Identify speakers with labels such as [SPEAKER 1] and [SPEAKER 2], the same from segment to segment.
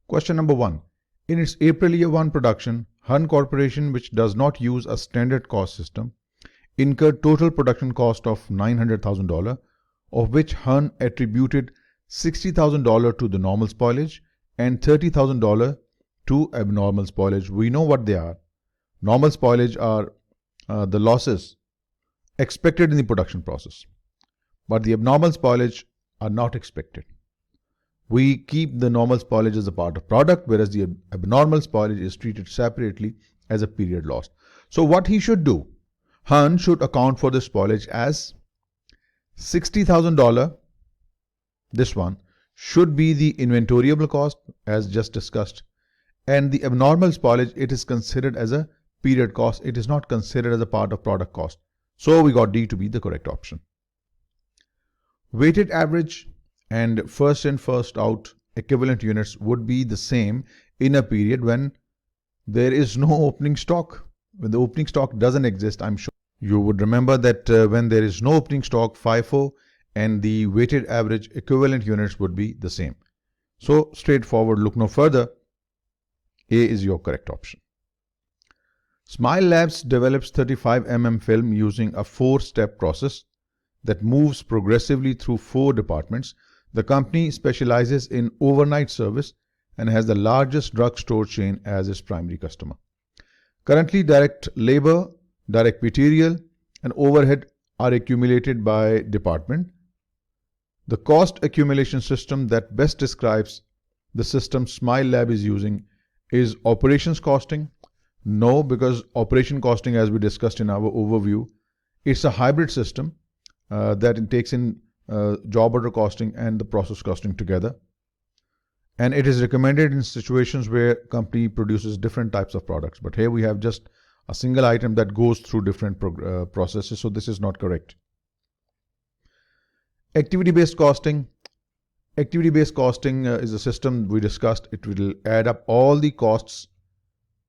[SPEAKER 1] Question number 1. In its April year 1 production, Hun Corporation, which does not use a standard cost system, incurred total production cost of $900,000, of which Hun attributed $60,000 to the normal spoilage and $30,000 to abnormal spoilage. We know what they are. Normal spoilage are the losses expected in the production process, but the abnormal spoilage are not expected. We keep the normal spoilage as a part of product, whereas the abnormal spoilage is treated separately as a period lost. So what he should do, Hun should account for the spoilage as $60,000. This one should be the inventoriable cost as just discussed, and the abnormal spoilage, it is considered as a period cost. It is not considered as a part of product cost. So we got D to be the correct option. Weighted average and first in first out equivalent units would be the same in a period when there is no opening stock. When the opening stock doesn't exist, I'm sure you would remember that when there is no opening stock, FIFO and the weighted average equivalent units would be the same. So straightforward, look no further. A is your correct option. Smile Labs develops 35 mm film using a 4-step process that moves progressively through 4 departments. The company specializes in overnight service and has the largest drugstore chain as its primary customer. Currently, direct labor, direct material, and overhead are accumulated by department. The cost accumulation system that best describes the system Smile Lab is using is operations costing. No, because operation costing, as we discussed in our overview, it's a hybrid system that it takes in job order costing and the process costing together. And it is recommended in situations where company produces different types of products. But here we have just a single item that goes through different processes, so this is not correct. Activity-based costing. Activity-based costing is a system we discussed. It will add up all the costs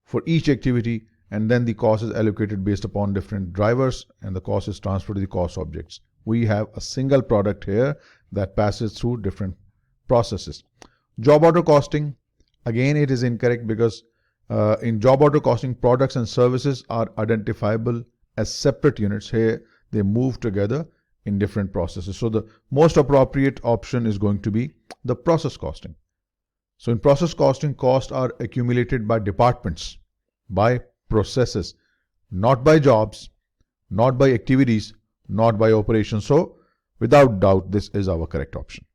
[SPEAKER 1] for each activity, and then the cost is allocated based upon different drivers, and the cost is transferred to the cost objects. We have a single product here that passes through different processes. Job order costing, again it is incorrect because in job order costing, products and services are identifiable as separate units. Here they move together in different processes. So the most appropriate option is going to be the process costing. So in process costing, costs are accumulated by departments, by processes, not by jobs, not by activities, not by operations. So without doubt, this is our correct option.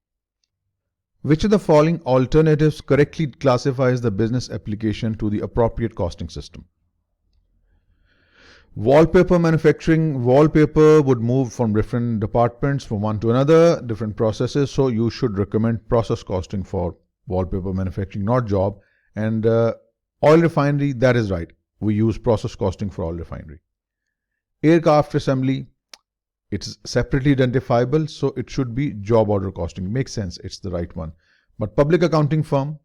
[SPEAKER 1] Which of the following alternatives correctly classifies the business application to the appropriate costing system? Wallpaper manufacturing, wallpaper would move from different departments from one to another, different processes. So you should recommend process costing for wallpaper manufacturing, not job. And oil refinery, that is right. We use process costing for oil refinery. Aircraft assembly, it's separately identifiable, so it should be job order costing. Makes sense, it's the right one. But public accounting firm,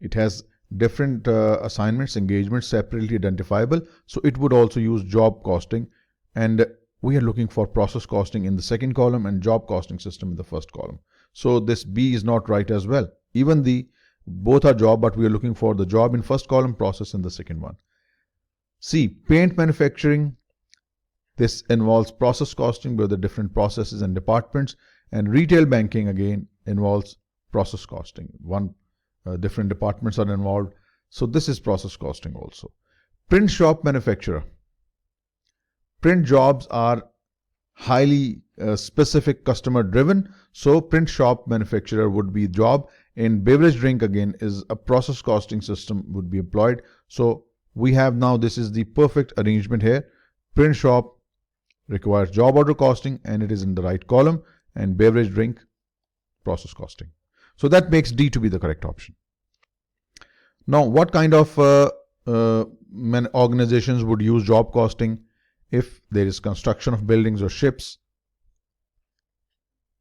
[SPEAKER 1] it has different assignments, engagements, separately identifiable, so it would also use job costing. And we are looking for process costing in the second column and job costing system in the first column. So this B is not right as well. Even both are job, but we are looking for the job in first column, process in the second one. C, paint manufacturing. This involves process costing with the different processes and departments, and retail banking again involves process costing. Different departments are involved, so this is process costing also. Print shop manufacturer. Print jobs are highly specific customer driven, so print shop manufacturer would be job. In beverage drink again is a process costing system would be employed. So we have now, this is the perfect arrangement here. Print shop requires job order costing and it is in the right column, and beverage drink process costing. So that makes D to be the correct option. Now what kind of organizations would use job costing? If there is construction of buildings or ships,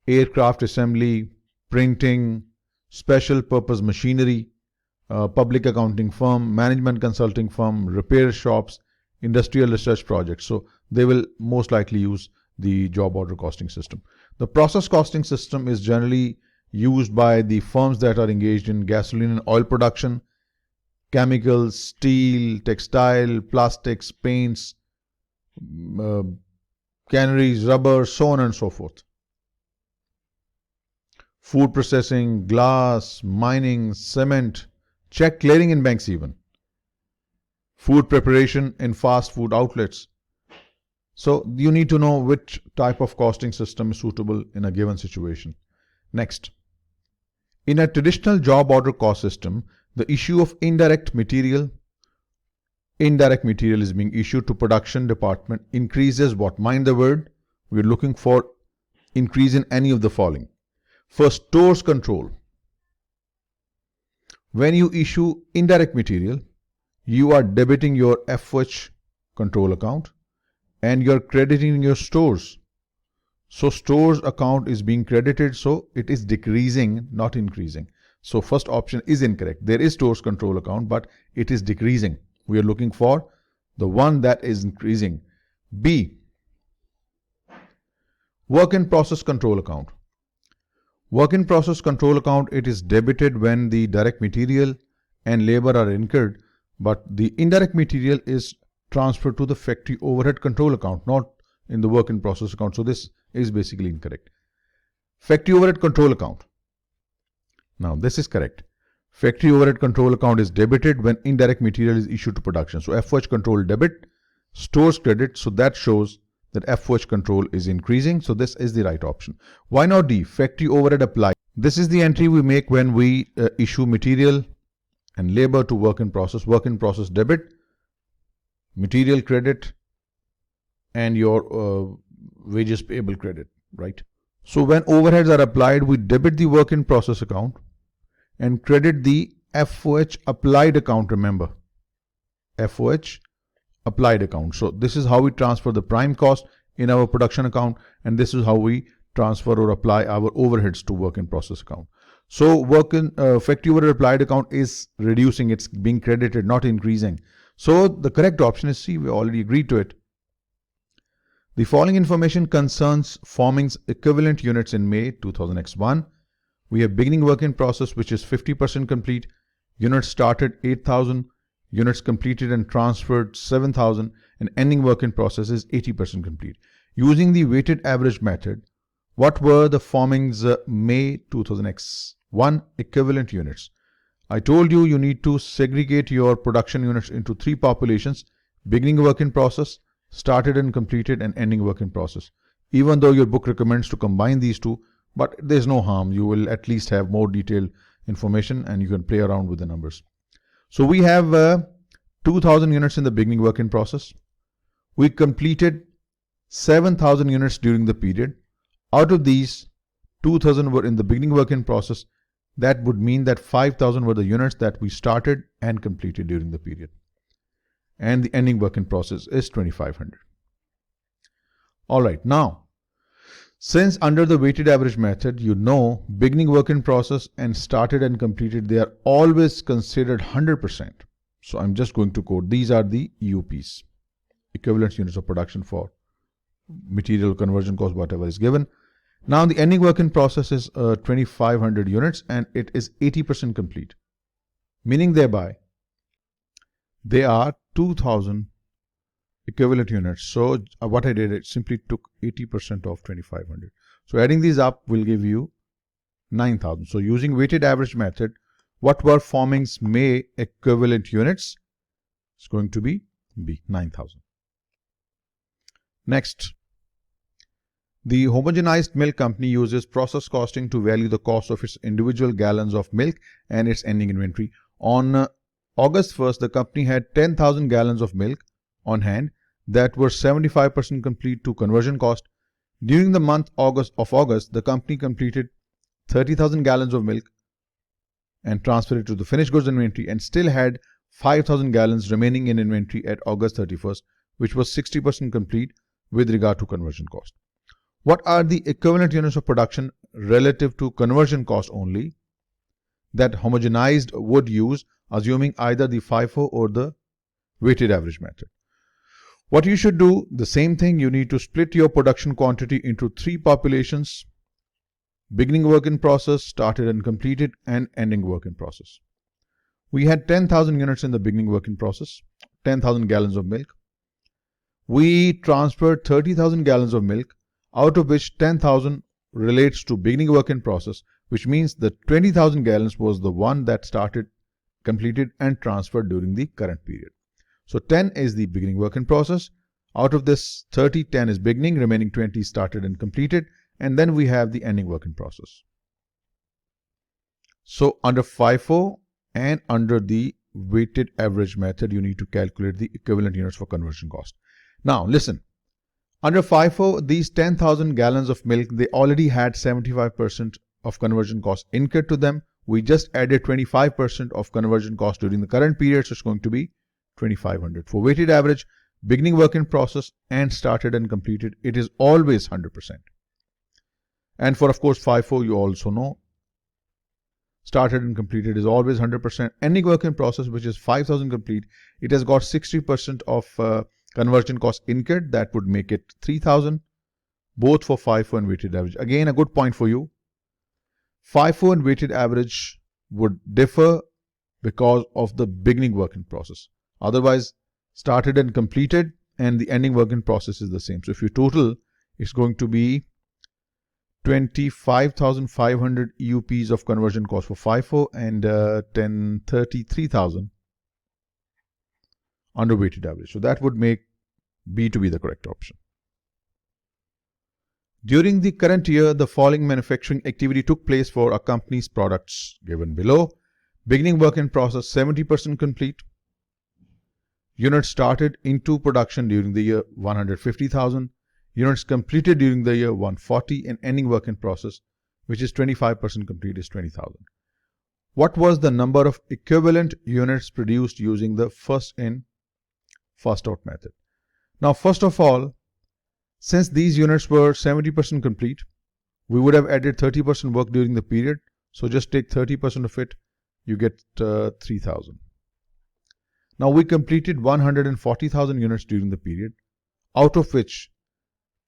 [SPEAKER 1] aircraft assembly, printing, special purpose machinery, public accounting firm, management consulting firm, repair shops, industrial research projects. So they will most likely use the job order costing system. The process costing system is generally used by the firms that are engaged in gasoline and oil production, chemicals, steel, textile, plastics, paints, canneries, rubber, so on and so forth. Food processing, glass, mining, cement, check clearing in banks even. Food preparation in fast food outlets. So you need to know which type of costing system is suitable in a given situation. Next. In a traditional job order cost system, the issue of indirect material is being issued to production department increases what? Mind the word. We're looking for increase in any of the following. First, stores control. When you issue indirect material, you are debiting your FOH control account and you're crediting your stores. So stores account is being credited, so it is decreasing, not increasing. So first option is incorrect. There is stores control account, but it is decreasing. We are looking for the one that is increasing. B, work in process control account. Work in process control account, it is debited when the direct material and labor are incurred, but the indirect material is transferred to the factory overhead control account, not in the work in process account. So this is basically incorrect. Factory overhead control account. Now this is correct. Factory overhead control account is debited when indirect material is issued to production. So FOH control debit, stores credit. So that shows that FOH control is increasing. So this is the right option. Why not D? Factory overhead applied. This is the entry we make when we issue material and labor to work in process. Work in process debit, material credit, and your wages payable credit, right? So when overheads are applied, we debit the work in process account and credit the FOH applied account. Remember, FOH applied account. So this is how we transfer the prime cost in our production account, and this is how we transfer or apply our overheads to work in process account. So work in factory overhead applied account is reducing, it's being credited, not increasing. So the correct option is C. We already agreed to it. The following information concerns forming's equivalent units in May 2000X1. We have beginning work in process, which is 50% complete. Units started 8,000. Units completed and transferred 7,000. And ending work in process is 80% complete. Using the weighted average method, what were the forming's May 2000X1 equivalent units? I told you need to segregate your production units into three populations: beginning work in process, started and completed, and ending work in process. Even though your book recommends to combine these two, but there's no harm. You will at least have more detailed information and you can play around with the numbers. So we have 2,000 units in the beginning work in process. We completed 7,000 units during the period. Out of these, 2,000 were in the beginning work in process. That would mean that 5,000 were the units that we started and completed during the period. And the ending work in process is 2,500. All right, now, since under the weighted average method, you know beginning work in process and started and completed, they are always considered 100%. So I'm just going to quote, these are the EUPs, equivalent units of production for material conversion cost, whatever is given. Now the ending work in process is 2,500 units and it is 80% complete, meaning thereby they are 2,000 equivalent units. So what I did, it simply took 80% of 2,500. So adding these up will give you 9,000. So using weighted average method, what were forming's May equivalent units? It's going to be B, 9,000. Next, the homogenized milk company uses process costing to value the cost of its individual gallons of milk and its ending inventory. On August 1st, the company had 10,000 gallons of milk on hand that were 75% complete to conversion cost. During the month of August, the company completed 30,000 gallons of milk and transferred it to the finished goods inventory and still had 5,000 gallons remaining in inventory at August 31st, which was 60% complete with regard to conversion cost. What are the equivalent units of production relative to conversion cost only that homogenized would use, assuming either the FIFO or the weighted average method? What you should do, the same thing, you need to split your production quantity into three populations: beginning work in process, started and completed, and ending work in process. We had 10,000 units in the beginning work in process, 10,000 gallons of milk. We transferred 30,000 gallons of milk, out of which 10,000 relates to beginning work in process, which means the 20,000 gallons was the one that started, completed, and transferred during the current period. So 10 is the beginning work in process. Out of this 30, 10 is beginning, remaining 20 started and completed, and then we have the ending work in process. So under FIFO and under the weighted average method, you need to calculate the equivalent units for conversion cost. Now listen, under FIFO, these 10,000 gallons of milk, they already had 75% of conversion cost incurred to them. We just added 25% of conversion cost during the current period, so it's going to be 2,500. For weighted average, beginning work in process and started and completed, it is always 100%. And for, of course, FIFO, you also know, started and completed is always 100%. Ending work in process, which is 5,000 complete, it has got 60% of conversion cost incurred. That would make it 3,000, both for FIFO and weighted average. Again, a good point for you. FIFO and weighted average would differ because of the beginning work in process. Otherwise, started and completed and the ending work in process is the same. So if you total, it's going to be 25,500 EUPs of conversion cost for FIFO and 33,000 under weighted average. So that would make B to be the correct option. During the current year, the following manufacturing activity took place for a company's products given below. Beginning work in process 70% complete. Units started into production during the year 150,000. Units completed during the year 140, and ending work in process, which is 25% complete, is 20,000. What was the number of equivalent units produced using the first in, first out method? Now, first of all, since these units were 70% complete, we would have added 30% work during the period. So just take 30% of it, you get 3,000. Now we completed 140,000 units during the period, out of which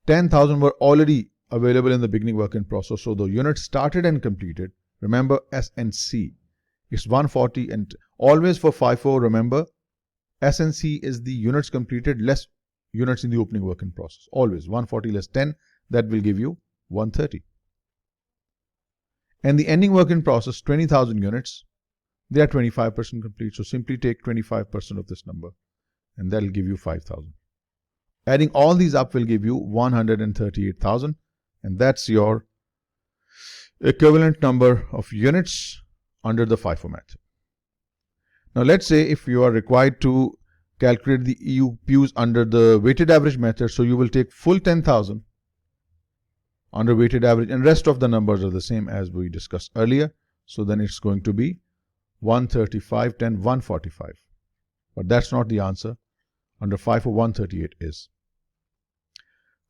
[SPEAKER 1] 10,000 were already available in the beginning work in process. So the units started and completed, remember S and C, it's 140, and always for FIFO, remember S and C is the units completed less units in the opening work in process. Always 140 less 10, that will give you 130. And the ending work in process, 20,000 units, they are 25% complete. So simply take 25% of this number and that will give you 5,000. Adding all these up will give you 138,000, and that's your equivalent number of units under the FIFO method. Now let's say if you are required to calculate the EUPs under the weighted average method, so you will take full 10,000 under weighted average, and rest of the numbers are the same as we discussed earlier. So then it's going to be 135, 10, 145. But that's not the answer. Under FIFO, 138 is.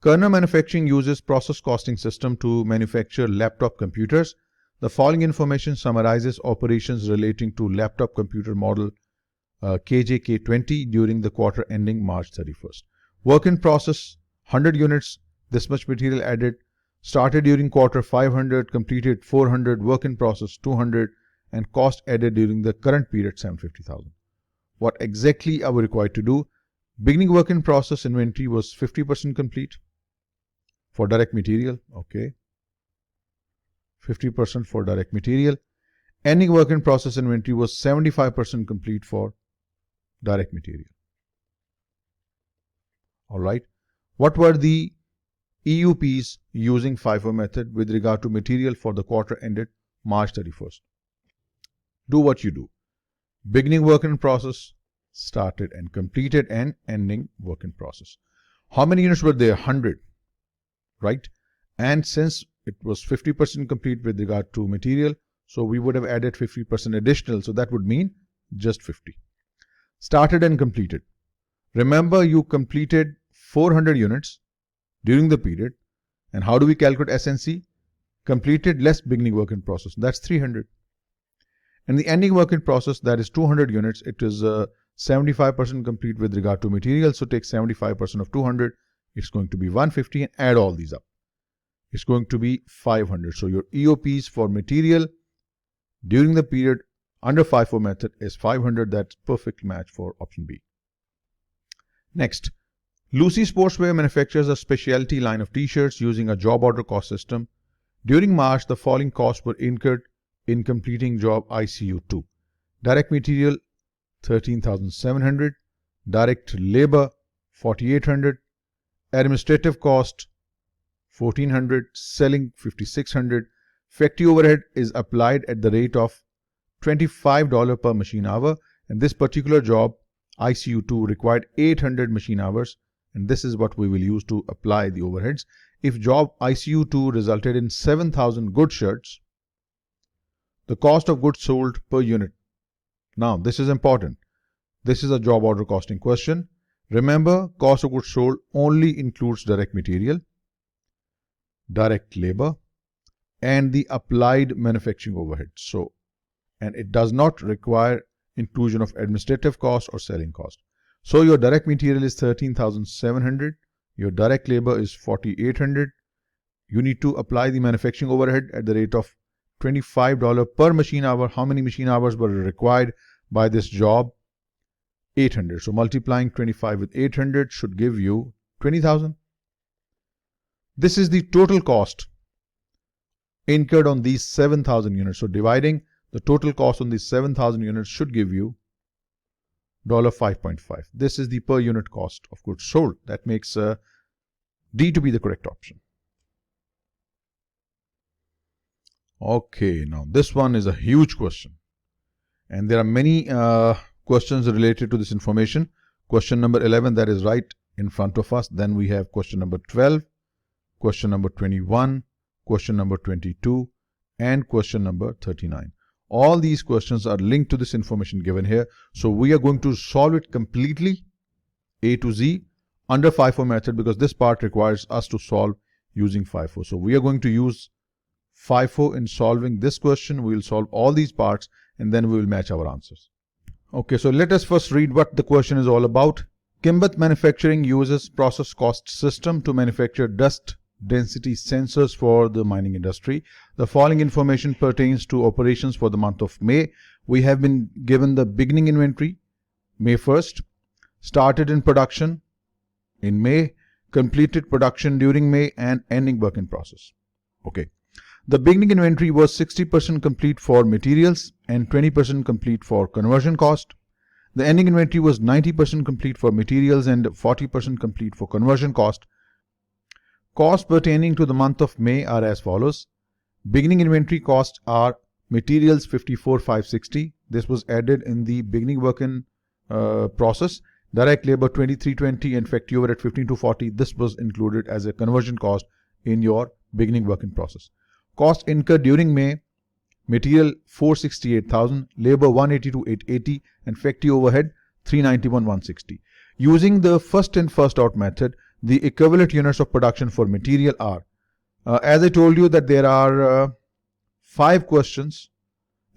[SPEAKER 1] Kernel Manufacturing uses process costing system to manufacture laptop computers. The following information summarizes operations relating to laptop computer model KJK20 during the quarter ending March 31st. Work in process 100 units, this much material added. Started during quarter 500, completed 400, work in process 200, and cost added during the current period 750,000. What exactly are we required to do? Beginning work in process inventory was 50% complete for direct material. Okay. 50% for direct material. Ending work in process inventory was 75% complete for direct material. All right. What were the EUPs using FIFO method with regard to material for the quarter ended March 31st? Do what you do. Beginning work in process, started and completed, and ending work in process. How many units were there? 100, right? And since it was 50% complete with regard to material, so we would have added 50% additional, so that would mean just 50. Started and completed. Remember, you completed 400 units during the period, and how do we calculate SNC? Completed less beginning work in process, that's 300. And the ending work in process, that is 200 units, it is 75% complete with regard to material, so take 75% of 200, it's going to be 150, and add all these up. is going to be 500. So your EOPs for material during the period under FIFO method is 500. That's perfect match for option B. Next, Lucy Sportswear manufactures a specialty line of t-shirts using a job order cost system. During March, the following costs were incurred in completing job ICU2. Direct material 13,700, direct labor 4,800, administrative cost 1,400, selling 5,600. Factory overhead is applied at the rate of $25 per machine hour, and this particular job ICU2 required 800 machine hours, and this is what we will use to apply the overheads. If job ICU2 resulted in 7,000 good shirts, the cost of goods sold per unit. Now this is important. This is a job order costing question. Remember, cost of goods sold only includes direct material, direct labor, and the applied manufacturing overhead. So, and it does not require inclusion of administrative cost or selling cost. So your direct material is 13,700, your direct labor is 4,800. You need to apply the manufacturing overhead at the rate of $25 per machine hour. How many machine hours were required by this job? 800. So multiplying 25 with 800 should give you 20,000. This is the total cost incurred on these 7,000 units. So dividing the total cost on these 7,000 units should give you $5.5. This is the per unit cost of goods sold. That makes D to be the correct option. Okay, now this one is a huge question, and there are many questions related to this information. Question number 11, that is right in front of us. Then we have question number 12, question number 21, question number 22, and question number 39. All these questions are linked to this information given here. So we are going to solve it completely A to Z under FIFO method, because this part requires us to solve using FIFO. So we are going to use FIFO in solving this question. We will solve all these parts and then we will match our answers. Okay, so let us first read what the question is all about. Kimberth Manufacturing uses process cost system to manufacture dust density sensors for the mining industry. The following information pertains to operations for the month of May. We have been given the beginning inventory, May 1st, started in production in May, completed production during May, and ending work in process. Okay. The beginning inventory was 60% complete for materials and 20% complete for conversion cost. The ending inventory was 90% complete for materials and 40% complete for conversion cost. Costs pertaining to the month of May are as follows. Beginning inventory costs are materials 54,560. This was added in the beginning work in process. Direct labor 2320 and factory overhead 15,240. This was included as a conversion cost in your beginning work in process. Cost incurred during May, material 468,000, labor 182,880, and factory overhead 391,160. Using the first in first out method, the equivalent units of production for material are, as I told you that there are 5 questions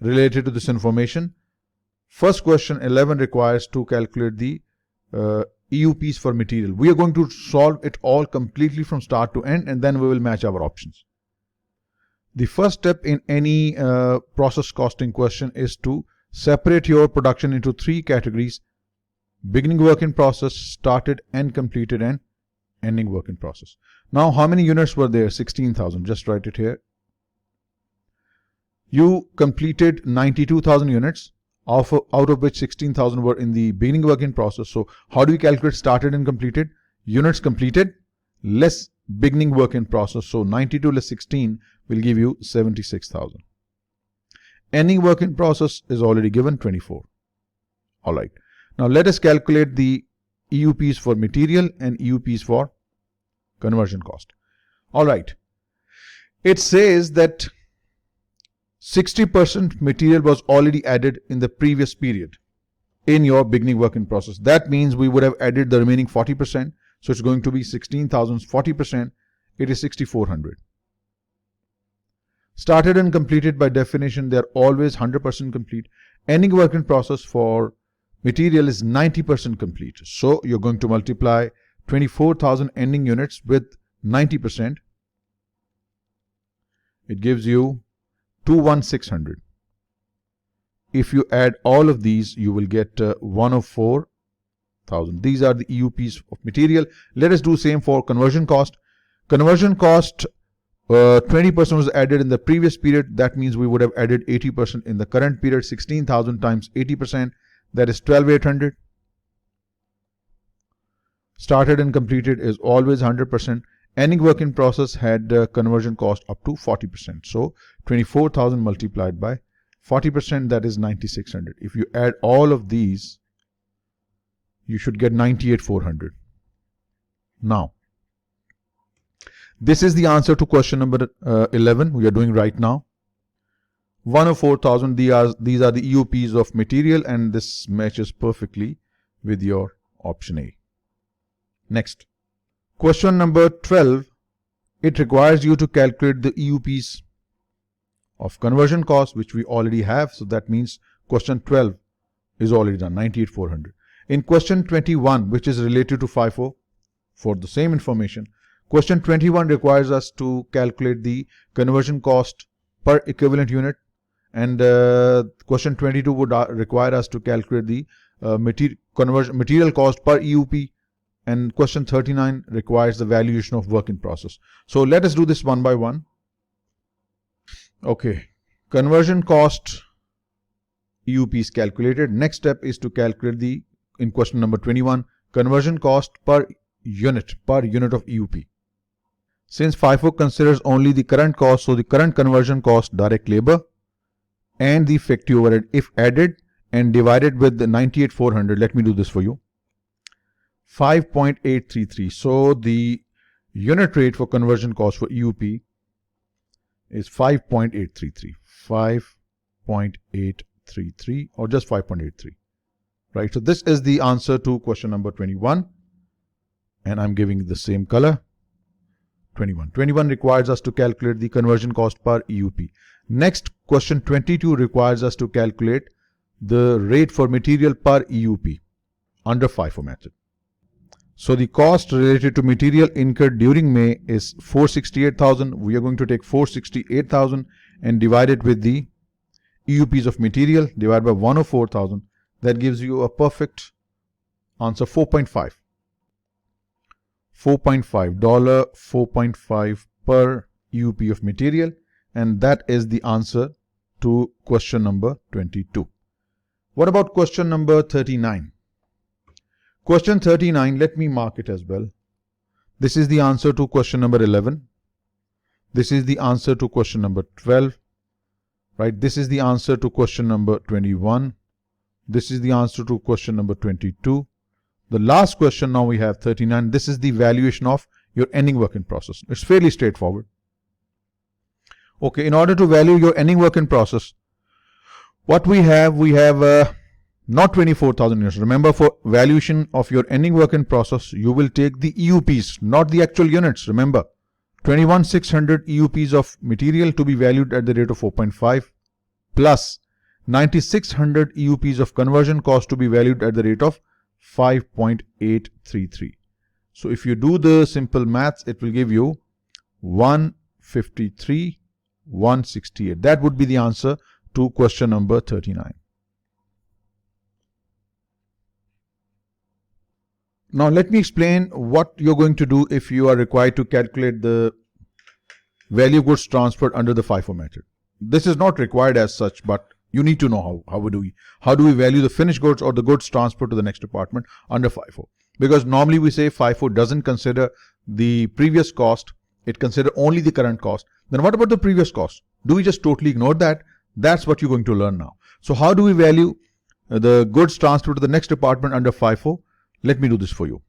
[SPEAKER 1] related to this information. First question 11 requires to calculate the EUPs for material. We are going to solve it all completely from start to end, and then we will match our options. The first step in any process costing question is to separate your production into 3 categories: beginning work in process, started and completed, and ending work in process. Now, how many units were there? 16,000. Just write it here. You completed 92,000 units, out of which 16,000 were in the beginning work in process. So how do we calculate started and completed? Units completed less beginning work in process. So 92 less 16 will give you 76,000. Ending work in process is already given, 24. All right. Now let us calculate the EUPs for material and EUPs for conversion cost. All right. It says that 60% material was already added in the previous period in your beginning work in process. That means we would have added the remaining 40%. So it's going to be 16,000's 40%. It is 6,400. Started and completed, by definition, they are always 100% complete. Ending work in process for material is 90% complete. So you're going to multiply 24,000 ending units with 90%. it gives you 21600. If you add all of these, you will get 104,000. These are the EUPs of material. Let us do same for conversion cost. Conversion cost, 20% was added in the previous period. That means we would have added 80% in the current period. 16,000 times 80%, that is 12,800. Started and completed is always 100%. Ending work in process had conversion cost up to 40%. So 24,000 multiplied by 40%, that is 9,600. If you add all of these, you should get 98,400. Now, this is the answer to question number 11 we are doing right now. 104,000, these are the EUPs of material, and this matches perfectly with your option A. Next, question number 12, it requires you to calculate the EUPs of conversion cost, which we already have. So that means question 12 is already done, 98,400. In question 21, which is related to FIFO, for the same information, question 21 requires us to calculate the conversion cost per equivalent unit, and question 22 would require us to calculate the material cost per EUP, and question 39 requires the valuation of work in process. So let us do this one by one. Okay, conversion cost EUP is calculated. Next step is to calculate in question number 21, conversion cost per unit of EUP. Since FIFO considers only the current cost, so the current conversion cost, direct labor, and the effective overhead, if added and divided with the 98,400, let me do this for you, 5.833. So the unit rate for conversion cost for EUP is 5.833, 5.833, or just 5.83, right? So this is the answer to question number 21, and I'm giving the same color. 21 requires us to calculate the conversion cost per EUP. Next, question 22 requires us to calculate the rate for material per EUP under FIFO method. So the cost related to material incurred during May is 468,000. We are going to take 468,000 and divide it with the EUPs of material, divided by 104,000. That gives you a perfect answer, 4.5. $4.5 per EUP of material, and that is the answer to question number 22. What about question number 39? Question 39, let me mark it as well. This is the answer to question number 11. This is the answer to question number 12. Right? This is the answer to question number 21. This is the answer to question number 22. The last question now we have 39. This is the valuation of your ending work in process. It's fairly straightforward. Okay, in order to value your ending work in process, what we have not 24,000 units. Remember, for valuation of your ending work in process, you will take the EUPs, not the actual units. Remember, 21,600 EUPs of material to be valued at the rate of 4.5 plus 9,600 EUPs of conversion cost to be valued at the rate of 5.833. So if you do the simple maths, it will give you 153,168. That would be the answer to question number 39. Now let me explain what you're going to do if you are required to calculate the value of goods transferred under the FIFO method. This is not required as such, but you need to know how do we value the finished goods or the goods transferred to the next department under FIFO. Because normally we say FIFO doesn't consider the previous cost, it considers only the current cost. Then what about the previous cost? Do we just totally ignore that? That's what you're going to learn now. So how do we value the goods transferred to the next department under FIFO? Let me do this for you.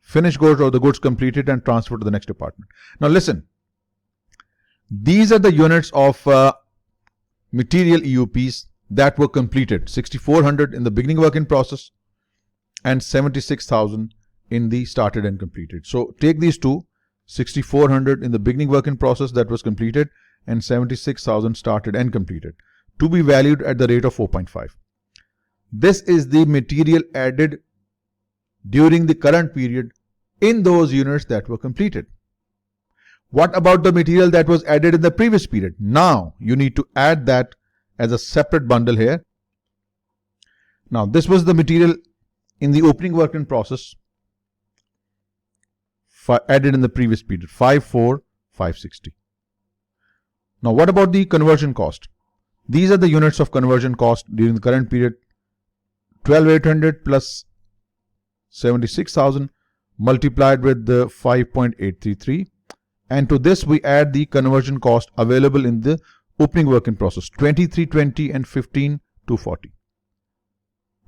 [SPEAKER 1] Finished goods or the goods completed and transferred to the next department. Now listen, these are the units of material EUPs that were completed. 6,400 in the beginning work in process and 76,000 in the started and completed. So take these two, 6,400 in the beginning work in process that was completed and 76,000 started and completed, to be valued at the rate of 4.5. This is the material added during the current period in those units that were completed. What about the material that was added in the previous period? Now you need to add that as a separate bundle here. Now this was the material in the opening work in process added in the previous period, 54560. Now what about the conversion cost? These are the units of conversion cost during the current period. 12,800 plus 76,000 multiplied with the 5.833, and to this we add the conversion cost available in the opening work in process, 2320 and 15240.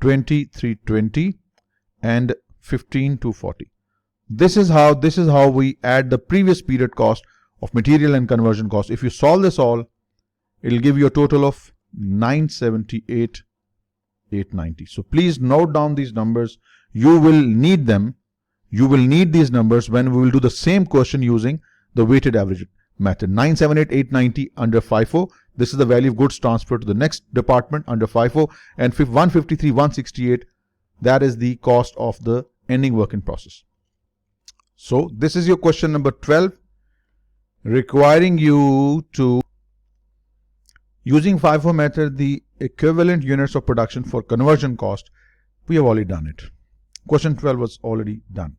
[SPEAKER 1] 2320 and 15240. This is how we add the previous period cost of material and conversion cost. If you solve this all, it will give you a total of 978,890. So please note down these numbers. You will need them. You will need these numbers when we will do the same question using the weighted average method. 978,890 under FIFO. This is the value of goods transferred to the next department under FIFO, and 153,168, that is the cost of the ending work in process. So this is your question number 12, requiring you to, using FIFO method, the equivalent units of production for conversion cost. We have already done it. Question 12 was already done.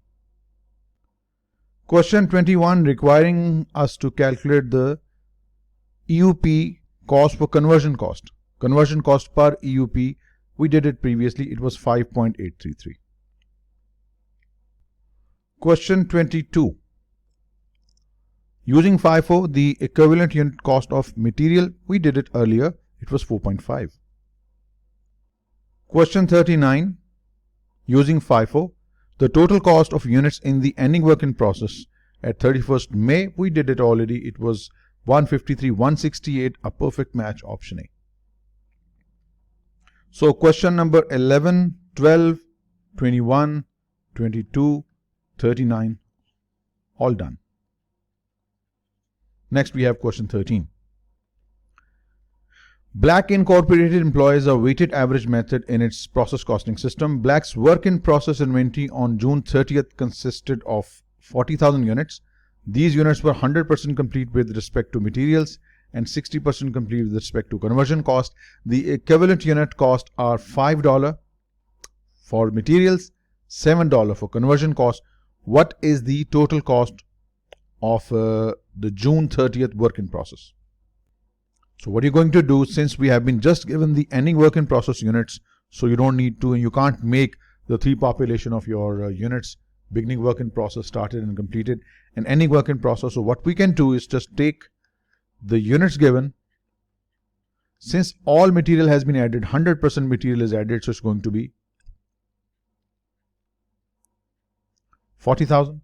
[SPEAKER 1] Question 21, requiring us to calculate the EUP cost for conversion cost. Conversion cost per EUP, we did it previously, it was 5.833. Question 22. Using FIFO, the equivalent unit cost of material, we did it earlier, it was 4.5. Question 39. Using FIFO, the total cost of units in the ending work in process at 31st May, we did it already, it was 153,168, a perfect match, option A. So question number 11, 12, 21, 22, 39, all done. Next we have question 13. Black Incorporated employs a weighted average method in its process costing system. Black's work in process inventory on June 30th consisted of 40,000 units. These units were 100% complete with respect to materials and 60% complete with respect to conversion cost. The equivalent unit cost are $5 for materials, $7 for conversion cost. What is the total cost of the June 30th work in process? So what you're going to do, since we have been just given the ending work in process units, so you don't need to, and you can't make the three population of your units, beginning work in process, started and completed, and ending work in process. So what we can do is just take the units given. Since all material has been added, 100% material is added, so it's going to be 40,000.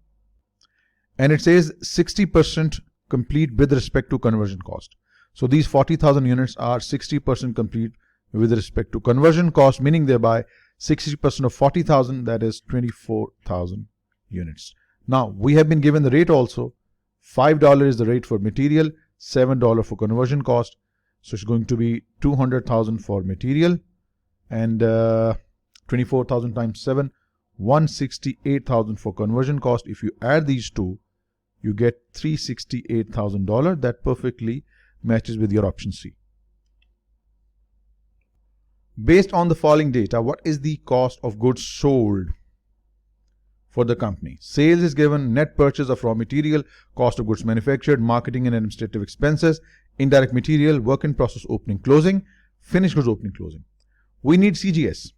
[SPEAKER 1] And it says 60% complete with respect to conversion cost. So these 40,000 units are 60% complete with respect to conversion cost, meaning thereby 60% of 40,000, that is 24,000 units. Now we have been given the rate also. $5 is the rate for material, $7 for conversion cost. So it's going to be 200,000 for material and 24,000 times 7, 168,000 for conversion cost. If you add these two, you get $368,000. That perfectly matches with your option C. Based on the following data, what is the cost of goods sold for the company? Sales is given, net purchase of raw material, cost of goods manufactured, marketing and administrative expenses, indirect material, work in process opening closing, finished goods opening closing. We need CGS,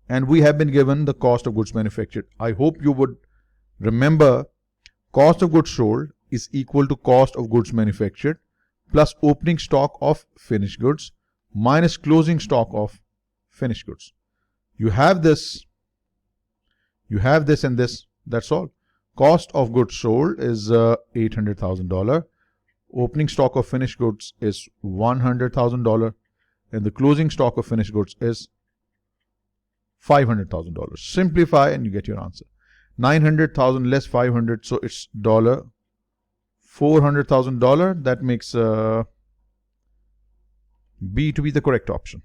[SPEAKER 1] and we have been given the cost of goods manufactured. I hope you would remember cost of goods sold is equal to cost of goods manufactured plus opening stock of finished goods minus closing stock of finished goods. You have this and this, that's all. Cost of goods sold is $800,000. Opening stock of finished goods is $100,000, and the closing stock of finished goods is $500,000. Simplify and you get your answer. 900,000 less 500, so it's $400,000. That makes B to be the correct option.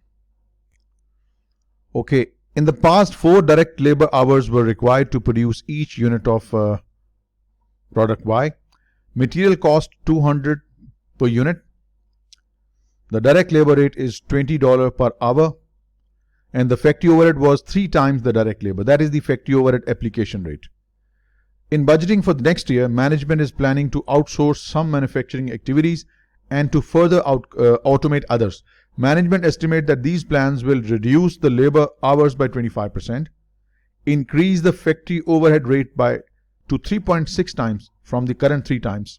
[SPEAKER 1] Okay, in the past, 4 direct labor hours were required to produce each unit of product Y. Material cost 200 per unit. The direct labor rate is $20 per hour. And the factory overhead was 3 times the direct labor. That is the factory overhead application rate. In budgeting for the next year, management is planning to outsource some manufacturing activities and to further automate others. Management estimates that these plans will reduce the labor hours by 25%, increase the factory overhead rate to 3.6 times from the current 3 times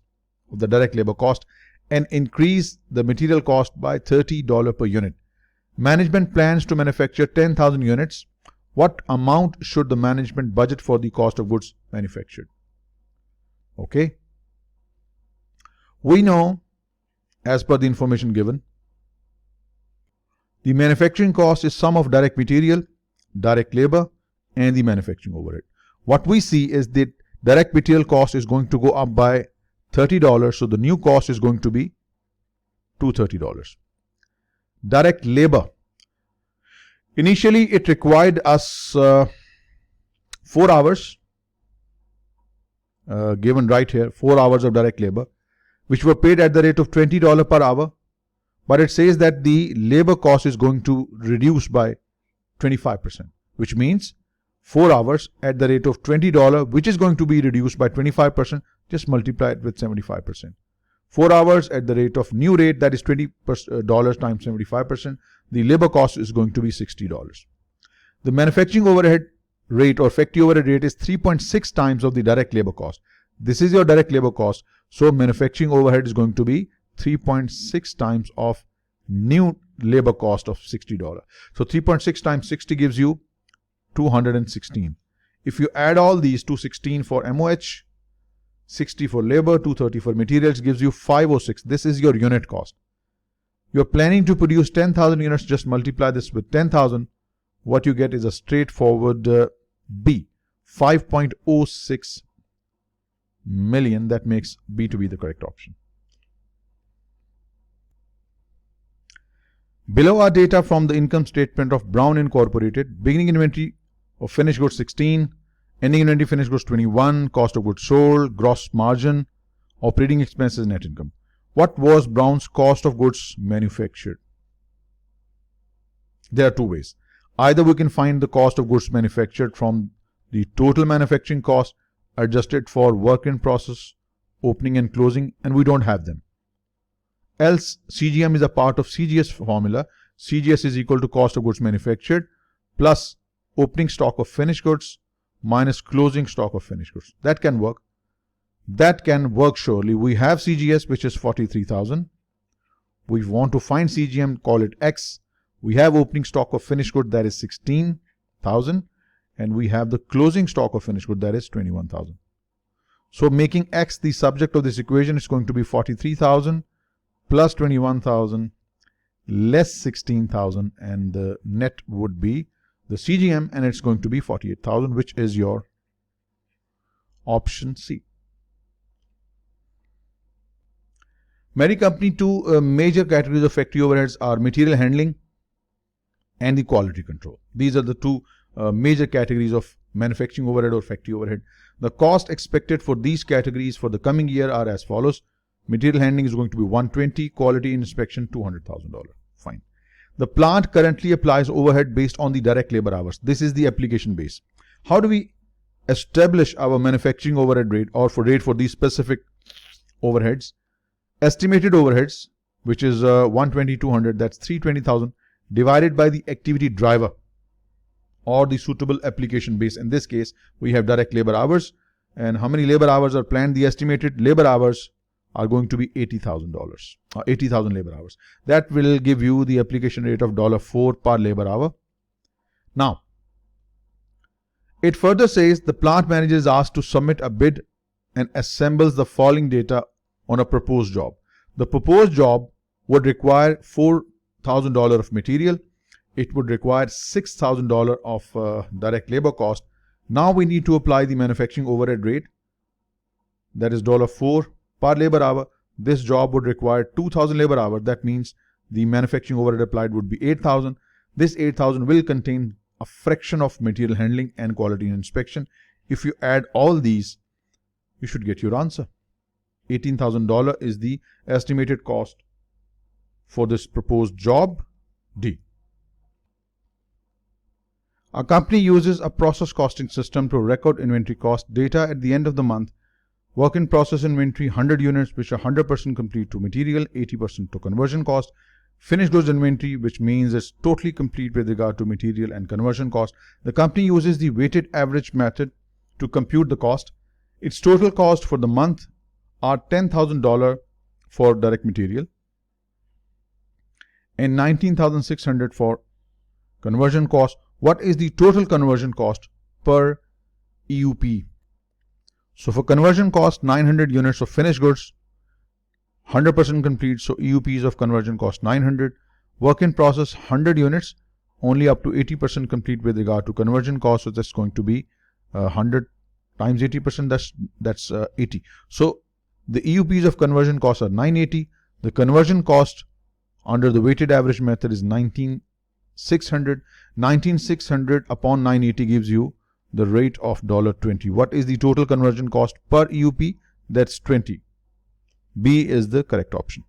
[SPEAKER 1] of the direct labor cost, and increase the material cost by $30 per unit. Management plans to manufacture 10,000 units. What amount should the management budget for the cost of goods manufactured? Okay. We know, as per the information given, the manufacturing cost is sum of direct material, direct labor, and the manufacturing overhead. What we see is that direct material cost is going to go up by $30, so the new cost is going to be $230. Direct labor. Initially, it required us 4 hours, given right here, 4 hours of direct labor, which were paid at the rate of $20 per hour. But it says that the labor cost is going to reduce by 25%, which means 4 hours at the rate of $20, which is going to be reduced by 25%, just multiply it with 75%. 4 hours at the rate of new rate, that is $20 times 75%, the labor cost is going to be $60. The manufacturing overhead rate or factory overhead rate is 3.6 times of the direct labor cost. This is your direct labor cost, so manufacturing overhead is going to be 3.6 times of new labor cost of $60. So 3.6 times 60 gives you 216. If you add all these, 216 for MOH, 60 for labor, 230 for materials, gives you 506. This is your unit cost. You're planning to produce 10,000 units, just multiply this with 10,000. What you get is a straightforward B, 5.06 million. That makes B to be the correct option. Below are data from the income statement of Brown Incorporated. Beginning inventory of finished goods 16, ending inventory finished goods 21, cost of goods sold, gross margin, operating expenses, net income. What was Brown's cost of goods manufactured? There are two ways. Either we can find the cost of goods manufactured from the total manufacturing cost adjusted for work in process, opening and closing, and we don't have them. Else, CGM is a part of CGS formula. CGS is equal to cost of goods manufactured plus opening stock of finished goods minus closing stock of finished goods. That can work. That can work surely. We have CGS, which is 43,000. We want to find CGM, call it X. We have opening stock of finished good, that is 16,000. And we have the closing stock of finished good, that is 21,000. So making X the subject of this equation, it's going to be 43,000 plus 21,000 less 16,000, and the net would be the CGM, and it's going to be 48,000, which is your option C. Mary Company, two major categories of factory overheads are material handling and the quality control. These are the two major categories of manufacturing overhead or factory overhead. The cost expected for these categories for the coming year are as follows. Material handling is going to be $120, quality inspection $200,000. Fine. The plant currently applies overhead based on the direct labor hours. This is the application base. How do we establish our manufacturing overhead rate or rate for these specific overheads? Estimated overheads, which is 120, 200, that's 320,000 divided by the activity driver or the suitable application base. In this case, we have direct labor hours, and how many labor hours are planned? The estimated labor hours are going to be $80,000, 80,000 labor hours. That will give you the application rate of $4 per labor hour. Now, it further says the plant manager is asked to submit a bid and assembles the following data on a proposed job. The proposed job would require $4,000 of material. It would require $6,000 of direct labor cost. Now we need to apply the manufacturing overhead rate, that is $4 per labor hour. This job would require 2,000 labor hours. That means the manufacturing overhead applied would be 8,000. This 8,000 will contain a fraction of material handling and quality inspection. If you add all these, you should get your answer. $18,000 is the estimated cost for this proposed job D. A company uses a process costing system to record inventory cost data at the end of the month. Work in process inventory 100 units, which are 100% complete to material, 80% to conversion cost. Finished goods inventory, which means it's totally complete with regard to material and conversion cost. The company uses the weighted average method to compute the cost. Its total cost for the month are $10,000 for direct material and $19,600 for conversion cost. What is the total conversion cost per EUP? So for conversion cost, 900 units of finished goods, 100% complete, so EUPs of conversion cost 900. Work in process 100 units, only up to 80% complete with regard to conversion cost, so that's going to be 100 times 80%, that's 80. So the EUPs of conversion cost are 980. The conversion cost under the weighted average method is 19,600. 19,600 upon 980 gives you the rate of $20. What is the total conversion cost per EUP? That's 20. B is the correct option.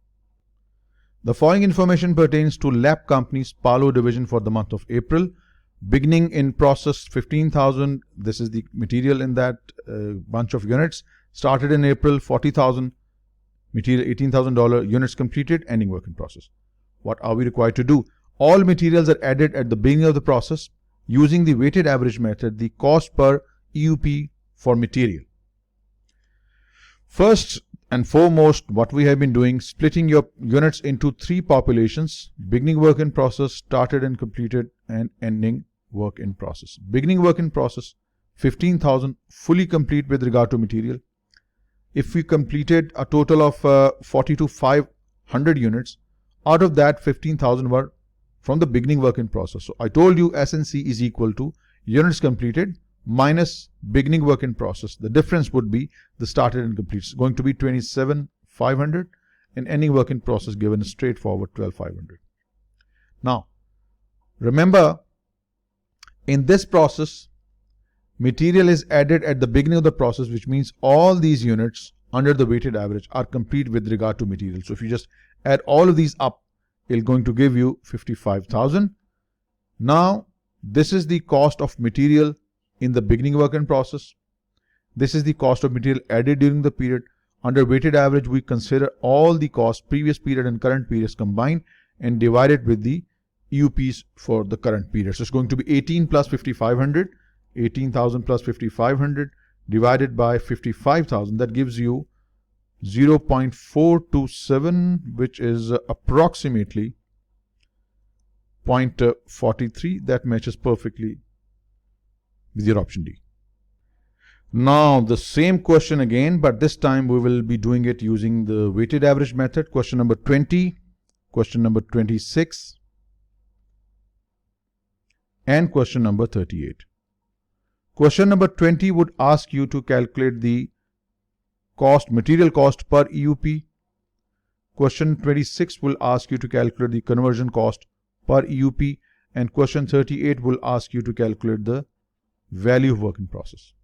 [SPEAKER 1] The following information pertains to LAP company's Palo division for the month of April. Beginning in process 15,000. This is the material in that bunch of units. Started in April 40,000. Material $18,000. Units completed. Ending work in process. What are we required to do? All materials are added at the beginning of the process. Using the weighted average method, the cost per EUP for material. First and foremost, what we have been doing, splitting your units into three populations: beginning work in process, started and completed, and ending work in process. Beginning work in process, 15,000, fully complete with regard to material. If we completed a total of 42,500 units, out of that 15,000 were from the beginning work in process. So I told you S&C is equal to units completed minus beginning work in process. The difference would be the started and complete. It's going to be 27,500, and ending work in process given is straightforward 12,500. Now, remember, in this process, material is added at the beginning of the process, which means all these units under the weighted average are complete with regard to material. So if you just add all of these up, it's going to give you 55,000. Now, this is the cost of material in the beginning work in process. This is the cost of material added during the period. Under weighted average, we consider all the costs, previous period and current periods combined, and divide it with the EUPs for the current period. So it's going to be 18 plus 5,500, 18,000 plus 5,500 divided by 55,000. That gives you 0.427, which is approximately 0.43. That matches perfectly with your option D. Now the same question again, but this time we will be doing it using the weighted average method. Question number 20, question number 26, and question number 38. Question number 20 would ask you to calculate the cost, material cost per EUP. Question 26 will ask you to calculate the conversion cost per EUP, and question 38 will ask you to calculate the value of work in process.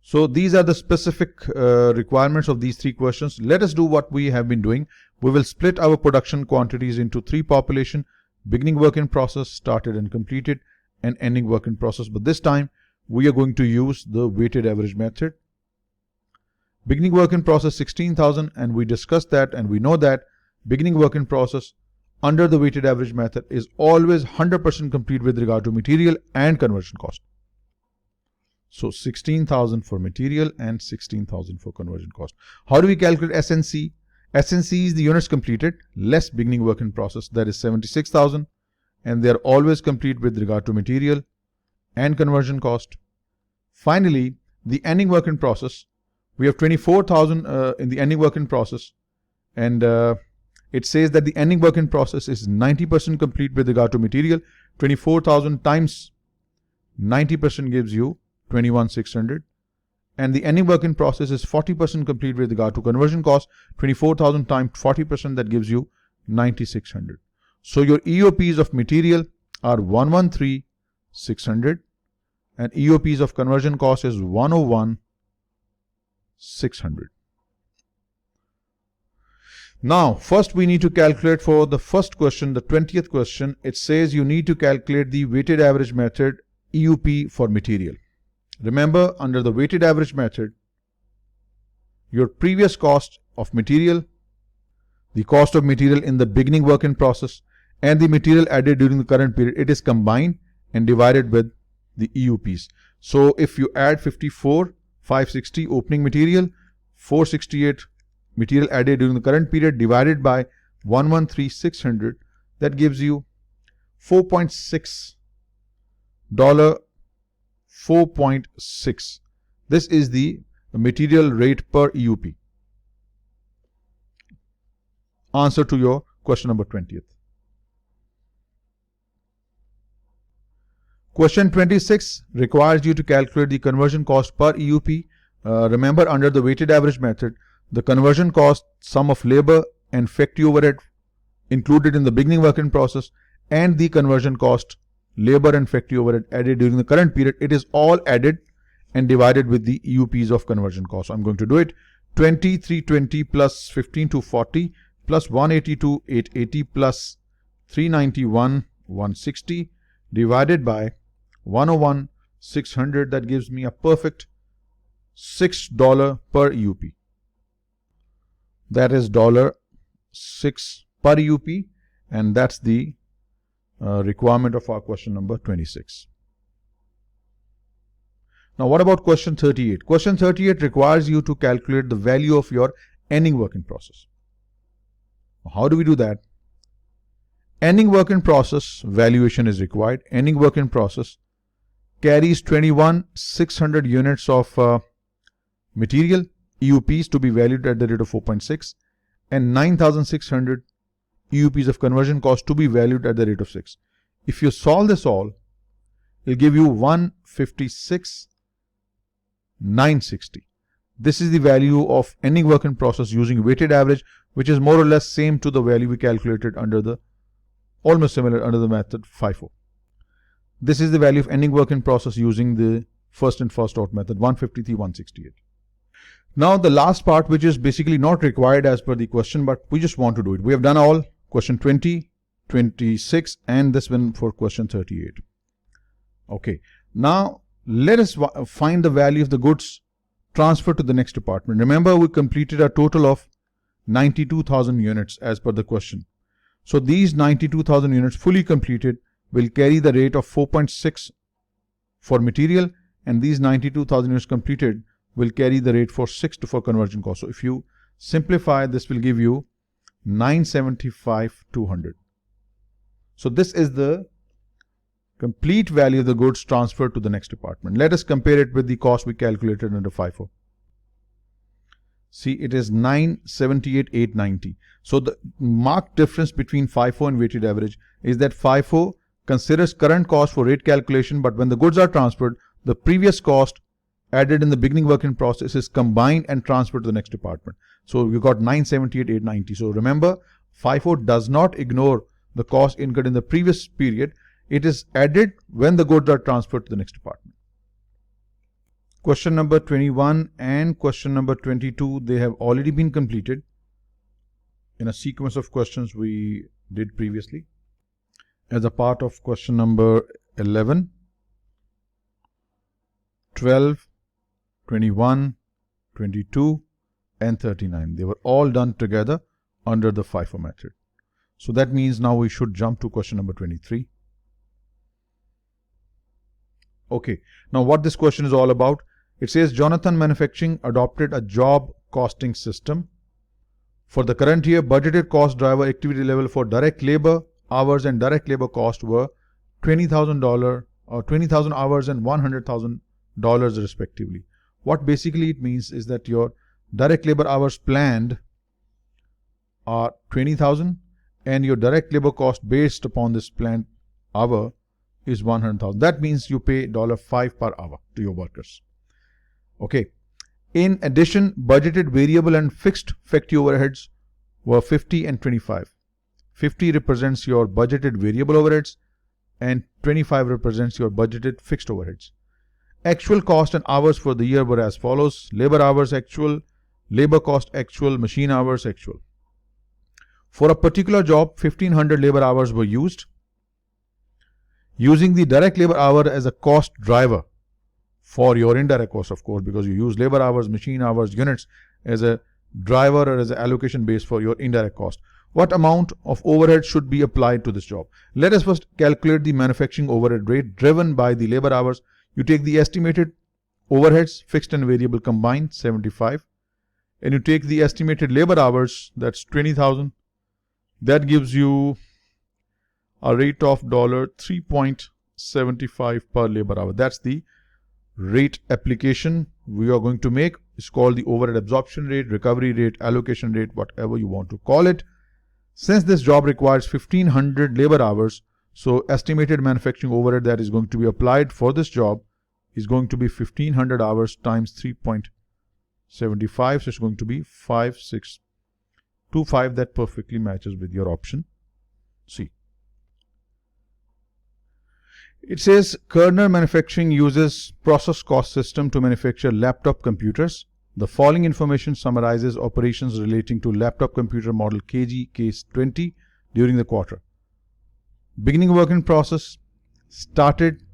[SPEAKER 1] So these are the specific requirements of these three questions. Let us do what we have been doing. We will split our production quantities into three populations: beginning work in process, started and completed, and ending work in process. But this time we are going to use the weighted average method. Beginning work in process 16,000, and we discussed that, and we know that beginning work in process under the weighted average method is always 100% complete with regard to material and conversion cost. So 16,000 for material and 16,000 for conversion cost. How do we calculate S&C? S&C is the units completed less beginning work in process, that is 76,000, and they are always complete with regard to material and conversion cost. Finally, the ending work in process, we have 24,000 in the ending work in process, and it says that the ending work in process is 90% complete with regard to material. 24,000 times 90% gives you 21,600, and the ending work in process is 40% complete with regard to conversion cost. 24,000 times 40%, that gives you 9,600. So your EOPs of material are 113,600, and EOPs of conversion cost is 101,600. 600. Now, first we need to calculate for the first question, the 20th question. It says you need to calculate the weighted average method EUP for material. Remember, under the weighted average method, your previous cost of material, the cost of material in the beginning work in process, and the material added during the current period, it is combined and divided with the EUPs. So if you add 54, 560 opening material, 468 material added during the current period divided by 113,600, that gives you $4.6. 4.6. This is the material rate per EUP. Answer to your question number 20th. Question 26 requires you to calculate the conversion cost per EUP. Remember, under the weighted average method, the conversion cost, sum of labor and factory overhead included in the beginning work in process, and the conversion cost, labor and factory overhead added during the current period, it is all added and divided with the EUPs of conversion cost. So I'm going to do it. 320 plus 15,240 plus 182, 880 plus 391, 160 divided by 101, 600. That gives me a perfect $6 per EUP. That is $6 per EUP, and that's the requirement of our question number 26. Now what about question 38? Question 38 requires you to calculate the value of your ending work in process. How do we do that? Ending work in process valuation is required. Ending work in process carries 21,600 units of material, EUPs, to be valued at the rate of 4.6, and 9,600 EUPs of conversion cost to be valued at the rate of 6. If you solve this all, it will give you 156,960. This is the value of ending work in process using weighted average, which is more or less same to the value we calculated under the, almost similar under the method FIFO. This is the value of ending work in process using the first in first out method, 153,168. Now the last part, which is basically not required as per the question, but we just want to do it. We have done all question 20, 26 and this one for question 38. Okay, now let us find the value of the goods transferred to the next department. Remember, we completed a total of 92,000 units as per the question. So these 92,000 units fully completed will carry the rate of 4.6 for material, and these 92,000 units completed will carry the rate for 6 for conversion cost. So if you simplify, this will give you 975,200. So this is the complete value of the goods transferred to the next department. Let us compare it with the cost we calculated under FIFO. See, it is 978,890. So the marked difference between FIFO and weighted average is that FIFO considers current cost for rate calculation, but when the goods are transferred, the previous cost added in the beginning work in process is combined and transferred to the next department. So we got 978,890. So remember, FIFO does not ignore the cost incurred in the previous period. It is added when the goods are transferred to the next department. Question number 21 and question number 22, they have already been completed in a sequence of questions we did previously as a part of question number 11, 12, 21, 22 and 39. They were all done together under the FIFO method. So that means now we should jump to question number 23. Okay, now what this question is all about, it says Jonathan Manufacturing adopted a job costing system. For the current year, budgeted cost driver activity level for direct labor hours and direct labor cost were $20,000 or 20,000 hours and $100,000 respectively. What basically it means is that your direct labor hours planned are 20,000 and your direct labor cost based upon this planned hour is 100,000. That means you pay $5 per hour to your workers. Okay. In addition, budgeted variable and fixed factory overheads were 50 and 25. 50 represents your budgeted variable overheads and 25 represents your budgeted fixed overheads. Actual cost and hours for the year were as follows: labor hours actual, labor cost actual, machine hours actual. For a particular job, 1500 labor hours were used. Using the direct labor hour as a cost driver for your indirect cost, of course, because you use labor hours, machine hours, units as a driver or as an allocation base for your indirect cost. What amount of overhead should be applied to this job? Let us first calculate the manufacturing overhead rate driven by the labor hours. You take the estimated overheads, fixed and variable combined, 75, and you take the estimated labor hours, that's 20,000. That gives you a rate of $3.75 per labor hour. That's the rate application we are going to make. It's called the overhead absorption rate, recovery rate, allocation rate, whatever you want to call it. Since this job requires 1500 labor hours, so estimated manufacturing overhead that is going to be applied for this job is going to be 1500 hours times 3.75. So it's going to be 5625. That perfectly matches with your option C. It says Kerner Manufacturing uses process cost system to manufacture laptop computers. The following information summarizes operations relating to laptop computer model KG Case 20 during the quarter. Beginning work in process, started,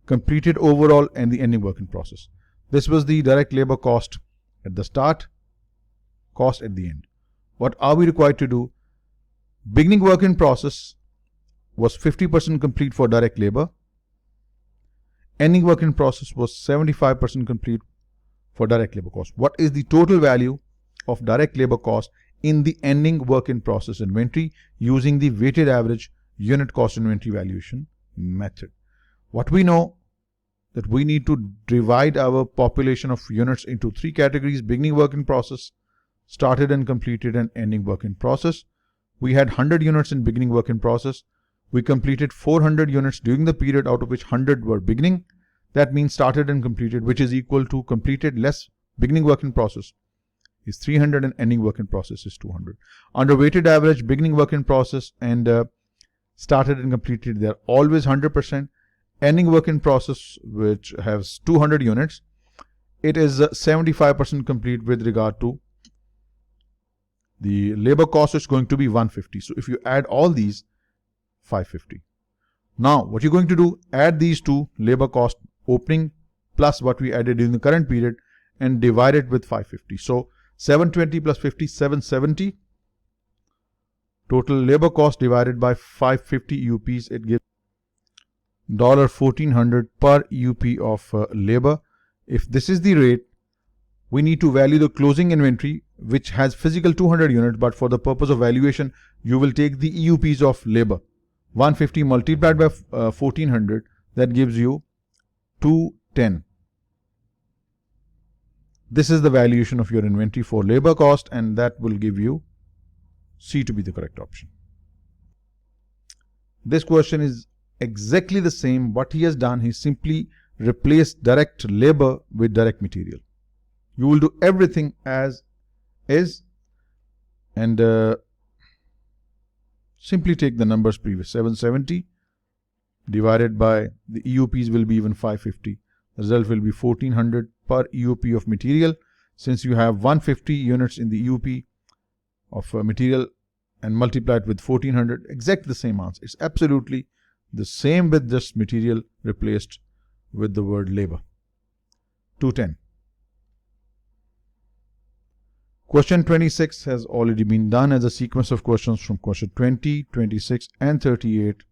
[SPEAKER 1] completed overall, and the ending work in process. This was the direct labor cost at the start, cost at the end. What are we required to do? Beginning work in process was 50% complete for direct labor. Ending work in process was 75% complete for direct labor cost. What is the total value of direct labor cost in the ending work in process inventory using the weighted average unit cost inventory valuation method? What we know that we need to divide our population of units into three categories: beginning work in process, started and completed, and ending work in process. We had 100 units in beginning work in process. We completed 400 units during the period, out of which 100 were beginning. That means started and completed, which is equal to completed less beginning work in process is 300 and ending work in process is 200. Under weighted average, beginning work in process and started and completed, they are always 100%. Ending work in process, which has 200 units, it is 75% complete with regard to the labor cost. Is going to be 150. So if you add all these, 550. Now what you're going to do, add these two, labor cost opening plus what we added in the current period, and divide it with 550. So 720 plus 50, 770. Total labor cost divided by 550 EUPs, it gives $1,400 per EUP of labor. If this is the rate, we need to value the closing inventory, which has physical 200 units, but for the purpose of valuation, you will take the EUPs of labor. 150 multiplied by 1400, that gives you 210. This is the valuation of your inventory for labor cost, and that will give you C to be the correct option. This question is exactly the same. What he has done, he simply replaced direct labor with direct material. You will do everything as is, and simply take the numbers previous. 770 divided by the EUPs will be even 550. The result will be 1400 per EUP of material. Since you have 150 units in the EUP of material and multiplied with 1400, exactly the same answer. It's absolutely the same with this material replaced with the word labor. 210. Question 26 has already been done as a sequence of questions from question 20, 26 and 38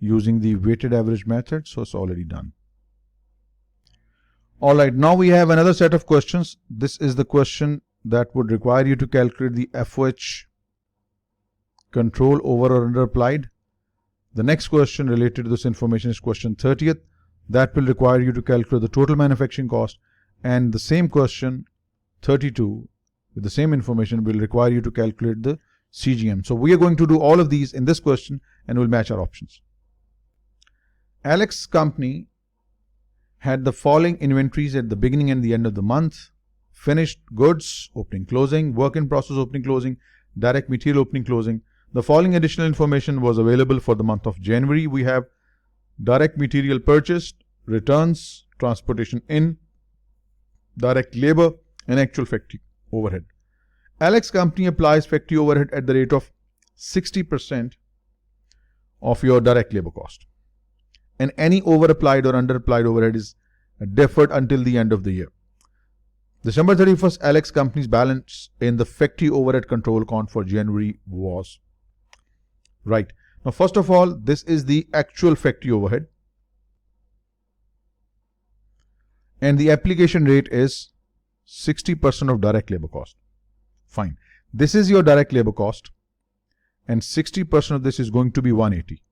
[SPEAKER 1] using the weighted average method, so it's already done. Alright, now we have another set of questions. This is the question that would require you to calculate the FOH control over or under applied. The next question related to this information is question 30th. That will require you to calculate the total manufacturing cost, and the same question 32 with the same information will require you to calculate the CGM. So we are going to do all of these in this question and we'll match our options. Alex's company had the following inventories at the beginning and the end of the month: finished goods, opening closing, work in process, opening closing, direct material, opening closing. The following additional information was available for the month of January. We have direct material purchased, returns transportation in, direct labor, and actual factory overhead. Alex company applies factory overhead at the rate of 60% of your direct labor cost. And any over-applied or under-applied overhead is deferred until the end of the year. December 31st, Alex company's balance in the factory overhead control account for January was. Right. Now, first of all, this is the actual factory overhead. And the application rate is 60% of direct labor cost. Fine. This is your direct labor cost. And 60% of this is going to be 180.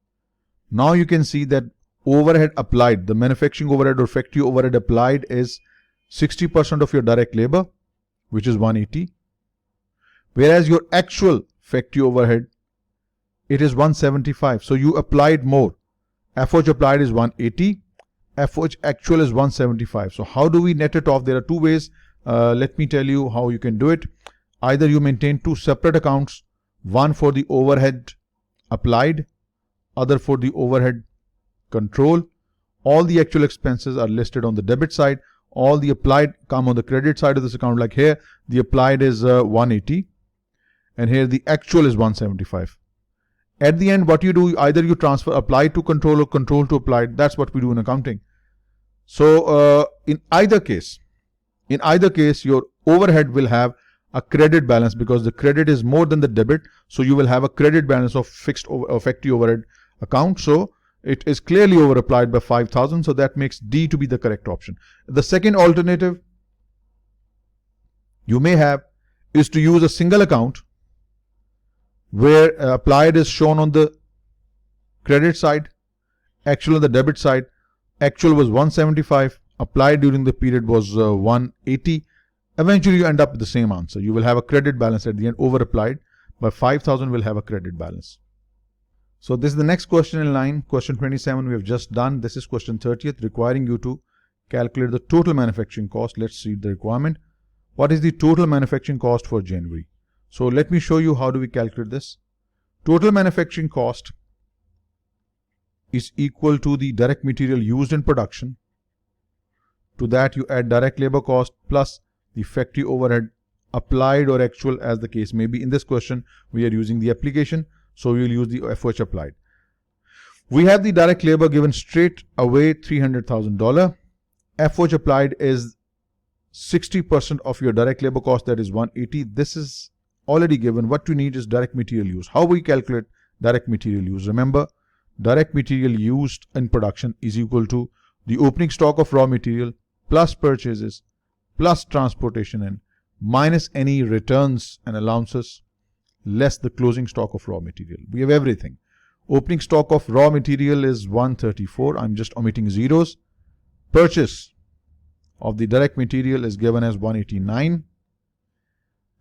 [SPEAKER 1] Now you can see that overhead applied, the manufacturing overhead or factory overhead applied is 60% of your direct labor, which is 180. Whereas your actual factory overhead, it is 175. So you applied more. FOH applied is 180. FOH actual is 175. So how do we net it off? There are two ways. Let me tell you how you can do it. Either you maintain two separate accounts, one for the overhead applied, other for the overhead control. All the actual expenses are listed on the debit side. All the applied come on the credit side of this account. Like here, the applied is 180 and here the actual is 175. At the end, what you do, either you transfer applied to control or control to applied. That's what we do in accounting. So in either case, your overhead will have a credit balance because the credit is more than the debit. So you will have a credit balance of fixed factory overhead account. So it is clearly over applied by 5,000. So that makes D to be the correct option. The second alternative you may have is to use a single account where applied is shown on the credit side, actual on the debit side. Actual was 175, applied during the period was 180. Eventually you end up with the same answer. You will have a credit balance at the end. Over applied by 5,000 will have a credit balance. So this is the next question in line. Question 27 we have just done. This is question 30th, requiring you to calculate the total manufacturing cost. Let's read the requirement. What is the total manufacturing cost for January? So let me show you how do we calculate this. Total manufacturing cost is equal to the direct material used in production. To that you add direct labor cost plus the factory overhead applied or actual, as the case may be. In this question we are using the application, so we will use the FOH applied. We have the direct labor given straight away, $300,000. FOH applied is 60% of your direct labor cost, that is 180. This is already given. What we need is direct material use. How we calculate direct material use? Remember, direct material used in production is equal to the opening stock of raw material plus purchases plus transportation in minus any returns and allowances less the closing stock of raw material. We have everything. Opening stock of raw material is 134. I'm just omitting zeros. Purchase of the direct material is given as 189.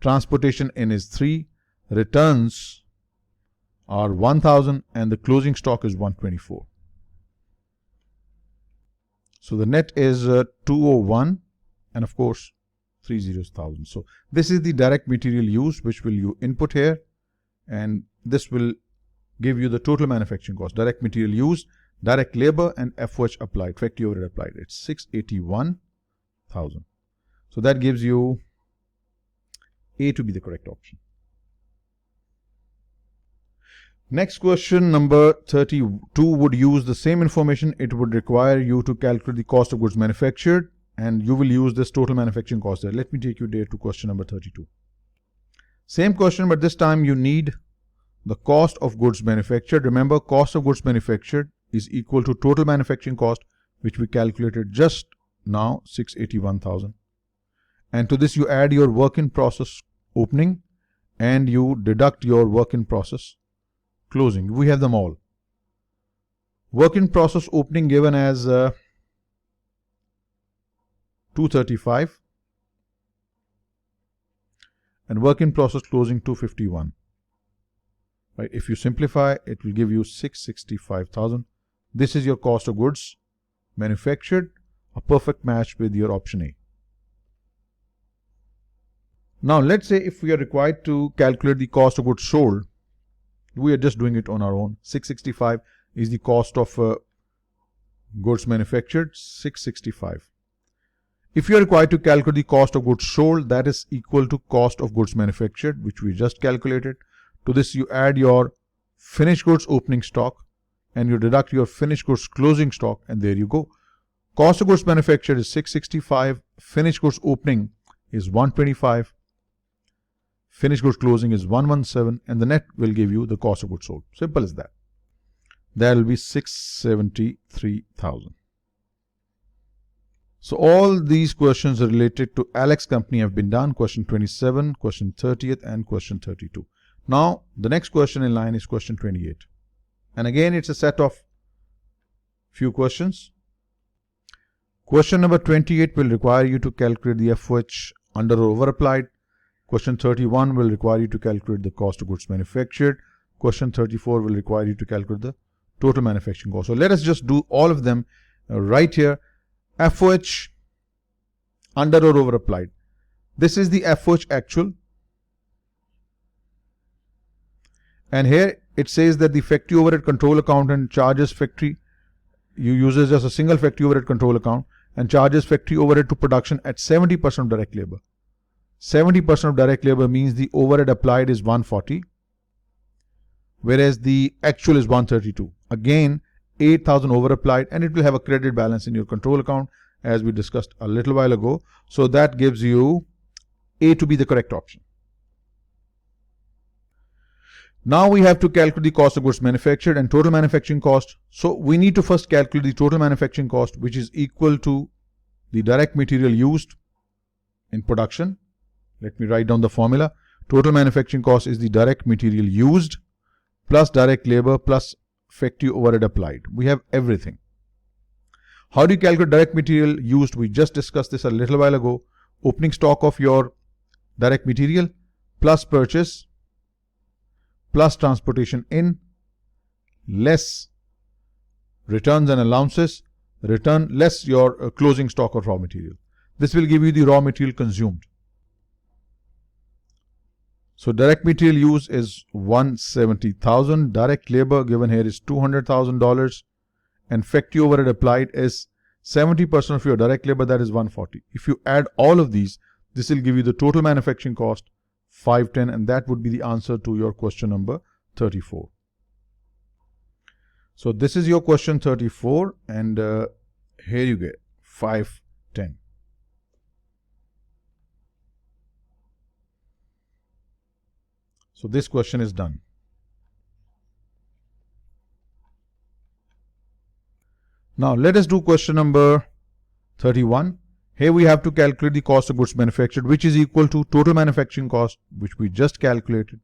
[SPEAKER 1] Transportation in is 3. Returns are 1000 and the closing stock is 124. So the net is 201 and of course 30,000. So this is the direct material use which will you input here, and this will give you the total manufacturing cost. Direct material used, direct labor and FOH applied, factory overhead applied. It's 681,000. So that gives you A to be the correct option. Next question, number 32, would use the same information. It would require you to calculate the cost of goods manufactured, and you will use this total manufacturing cost there. Let me take you there to question number 32. Same question, but this time you need the cost of goods manufactured. Remember, cost of goods manufactured is equal to total manufacturing cost, which we calculated just now, 681,000. And to this you add your work in process opening and you deduct your work in process closing. We have them all. Work in process opening given as 235 and work in process closing 251. Right? If you simplify, it will give you 665,000. This is your cost of goods manufactured, a perfect match with your option A. Now let's say if we are required to calculate the cost of goods sold, we are just doing it on our own. 665 is the cost of goods manufactured 665. If you are required to calculate the cost of goods sold, that is equal to cost of goods manufactured, which we just calculated. To this you add your finished goods opening stock and you deduct your finished goods closing stock, and there you go. Cost of goods manufactured is 665, finished goods opening is 125, finished goods closing is 117, and the net will give you the cost of goods sold. Simple as that. That will be 673,000. So all these questions related to Alex company have been done. Question 27, question 30th, and question 32. Now the next question in line is question 28. And again it's a set of few questions. Question number 28 will require you to calculate the FOH under or over applied. Question 31 will require you to calculate the cost of goods manufactured. Question 34 will require you to calculate the total manufacturing cost. So let us just do all of them right here. FOH under or over applied. This is the FOH actual. And here it says that the factory overhead control account and charges factory, you use as just a single factory overhead control account and charges factory overhead to production at 70% of direct labor. 70% of direct labor means the overhead applied is 140, whereas the actual is 132. Again, 8,000 over applied, and it will have a credit balance in your control account as we discussed a little while ago. So that gives you A to be the correct option. Now we have to calculate the cost of goods manufactured and total manufacturing cost. So we need to first calculate the total manufacturing cost, which is equal to the direct material used in production. Let me write down the formula. Total manufacturing cost is the direct material used plus direct labor plus factory overhead applied. We have everything. How do you calculate direct material used? We just discussed this a little while ago. Opening stock of your direct material plus purchase plus transportation in less returns and allowances, return less your closing stock of raw material. This will give you the raw material consumed. So direct material use is 170,000. Direct labor given here is $200,000, and factory overhead applied is 70% of your direct labor, that is 140. If you add all of these, this will give you the total manufacturing cost 510, and that would be the answer to your question number 34. So this is your question 34, and here you get 510. So this question is done. Now let us do question number 31. Here we have to calculate the cost of goods manufactured, which is equal to total manufacturing cost, which we just calculated.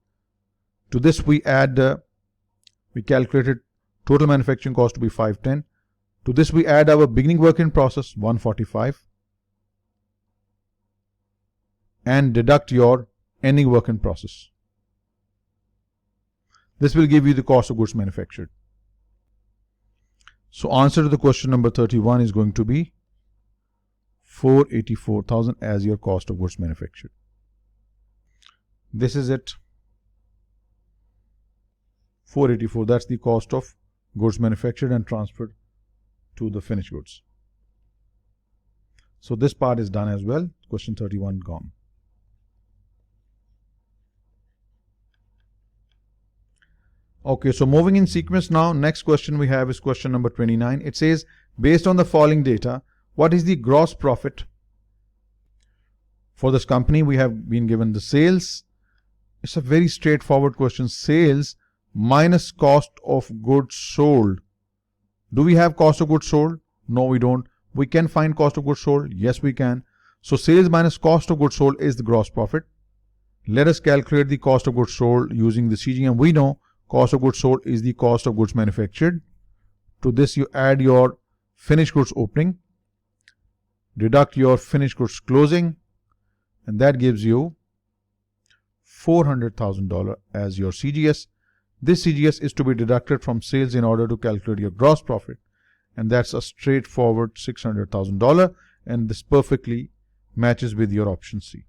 [SPEAKER 1] To this we add, we calculated total manufacturing cost to be 510. To this we add our beginning work in process 145 and deduct your ending work in process. This will give you the cost of goods manufactured. So answer to the question number 31 is going to be 484,000 as your cost of goods manufactured. This is it. 484, that's the cost of goods manufactured and transferred to the finished goods. So this part is done as well. Question 31 gone. Okay, so moving in sequence now, next question we have is question number 29. It says, based on the following data, what is the gross profit for this company? We have been given the sales. It's a very straightforward question. Sales minus cost of goods sold. Do we have cost of goods sold? No, we don't. We can find cost of goods sold. Yes, we can. So sales minus cost of goods sold is the gross profit. Let us calculate the cost of goods sold using the CGM. We know cost of goods sold is the cost of goods manufactured. To this you add your finished goods opening, deduct your finished goods closing, and that gives you $400,000 as your CGS. This CGS is to be deducted from sales in order to calculate your gross profit, and that's a straightforward $600,000, and this perfectly matches with your option C.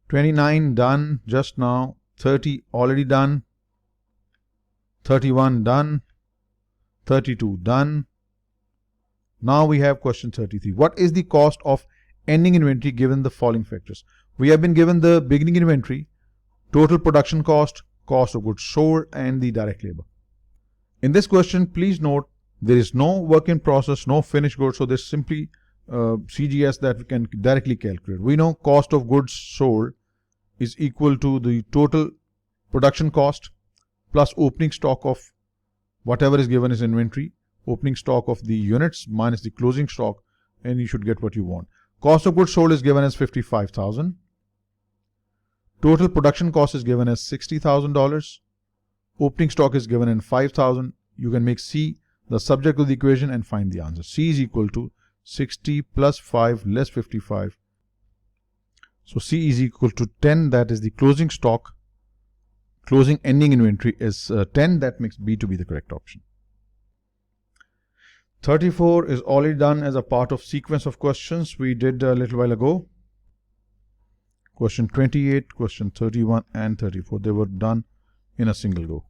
[SPEAKER 1] 29 done just now. 30 already done, 31 done, 32 done, Now we have question 33. What is the cost of ending inventory given the following factors? We have been given the beginning inventory, total production cost, cost of goods sold, and the direct labor. In this question, please note there is no work in process, no finished goods, so there's simply CGS that we can directly calculate. We know cost of goods sold is equal to the total production cost plus opening stock of whatever is given as inventory, opening stock of the units minus the closing stock, and you should get what you want. Cost of goods sold is given as $55,000. Total production cost is given as $60,000. Opening stock is given in $5,000. You can make C the subject of the equation and find the answer. C is equal to 60 plus 5 less 55. So C is equal to 10. That is the closing stock. Closing ending inventory is 10. That makes B to be the correct option. 34 is already done as a part of sequence of questions we did a little while ago. Question 28, question 31 and 34. They were done in a single go.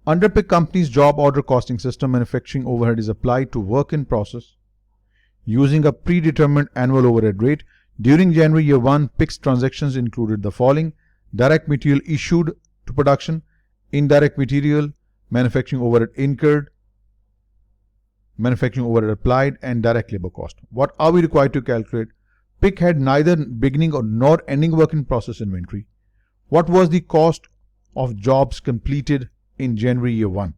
[SPEAKER 1] Under PIC company's job order costing system, manufacturing overhead is applied to work in process using a predetermined annual overhead rate. During January year 1, PIC's transactions included the following: direct material issued to production, indirect material, manufacturing overhead incurred, manufacturing overhead applied, and direct labor cost. What are we required to calculate? PIC had neither beginning or nor ending work in process inventory. What was the cost of jobs completed in January year 1?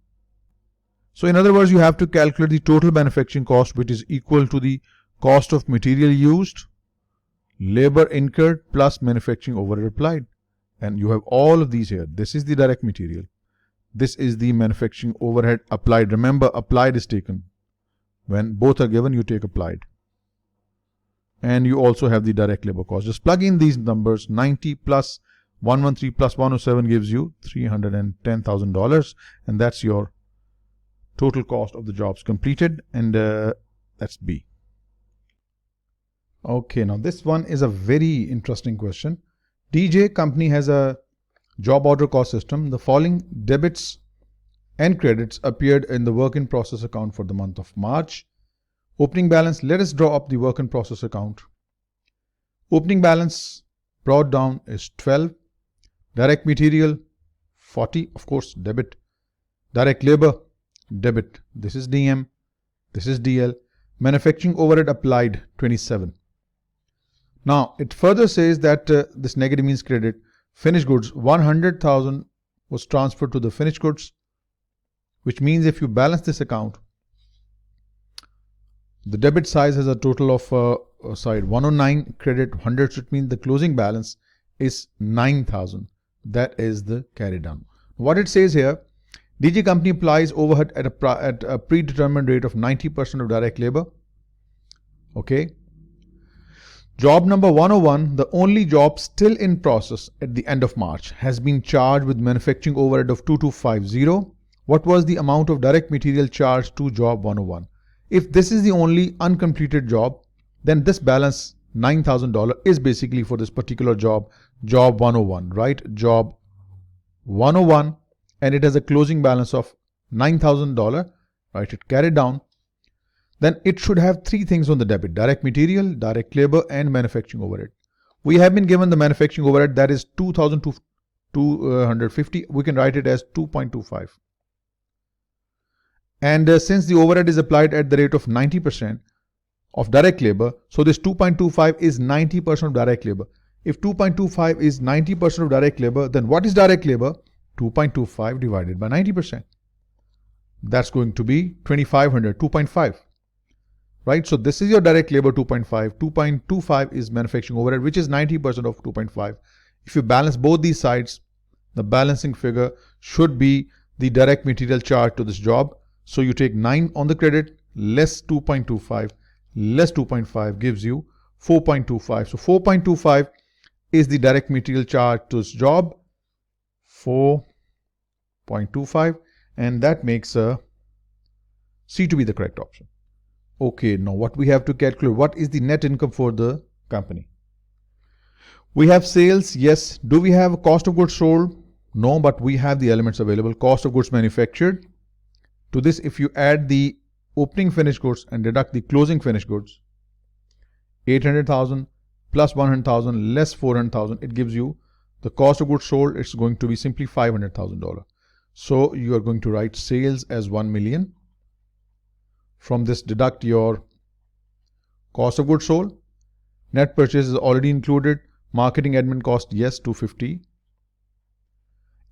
[SPEAKER 1] So in other words, you have to calculate the total manufacturing cost, which is equal to the cost of material used, labor incurred, plus manufacturing overhead applied. And you have all of these here. This is the direct material. This is the manufacturing overhead applied. Remember, applied is taken. When both are given, you take applied. And you also have the direct labor cost. Just plug in these numbers. 90 plus 113 plus 107 gives you $310,000. And that's your total cost of the jobs completed. And that's B. Okay, now this one is a very interesting question. DJ company has a job order cost system. The following debits and credits appeared in the work in process account for the month of March. Opening balance, let us draw up the work in process account. Opening balance brought down is 12. Direct material 40, of course, debit. Direct labor, debit. This is DM, this is DL. Manufacturing overhead applied 27. Now it further says that this negative means credit. Finished goods 100,000 was transferred to the finished goods, which means if you balance this account, the debit side has a total of side 109, credit 100, which means the closing balance is 9,000. That is the carry down. What it says here, DG company applies overhead at a predetermined rate of 90% of direct labor. Okay. Job number 101, the only job still in process at the end of March, has been charged with manufacturing overhead of 2250. What was the amount of direct material charged to job 101? If this is the only uncompleted job, then this balance $9,000 is basically for this particular job, job 101, right? Job 101, and it has a closing balance of $9,000, right? It carried down. Then it should have three things on the debit: direct material, direct labor, and manufacturing overhead. We have been given the manufacturing overhead, that is 2,250. We can write it as 2.25. And since the overhead is applied at the rate of 90% of direct labor, so this 2.25 is 90% of direct labor. If 2.25 is 90% of direct labor, then what is direct labor? 2.25 divided by 90%. That's going to be 2,500, 2.5. Right? So this is your direct labor 2.5. 2.25 is manufacturing overhead, which is 90% of 2.5. If you balance both these sides, the balancing figure should be the direct material charge to this job. So you take 9 on the credit, less 2.25, less 2.5 gives you 4.25. So 4.25 is the direct material charge to this job, 4.25, and that makes C to be the correct option. Okay, now what we have to calculate, what is the net income for the company? We have sales, yes. Do we have a cost of goods sold? No, but we have the elements available. Cost of goods manufactured. To this, if you add the opening finished goods and deduct the closing finished goods, 800,000 plus 100,000 less 400,000, it gives you the cost of goods sold. It's going to be simply $500,000. So you are going to write sales as 1 million. From this, deduct your cost of goods sold. Net purchase is already included. Marketing admin cost, yes, 250.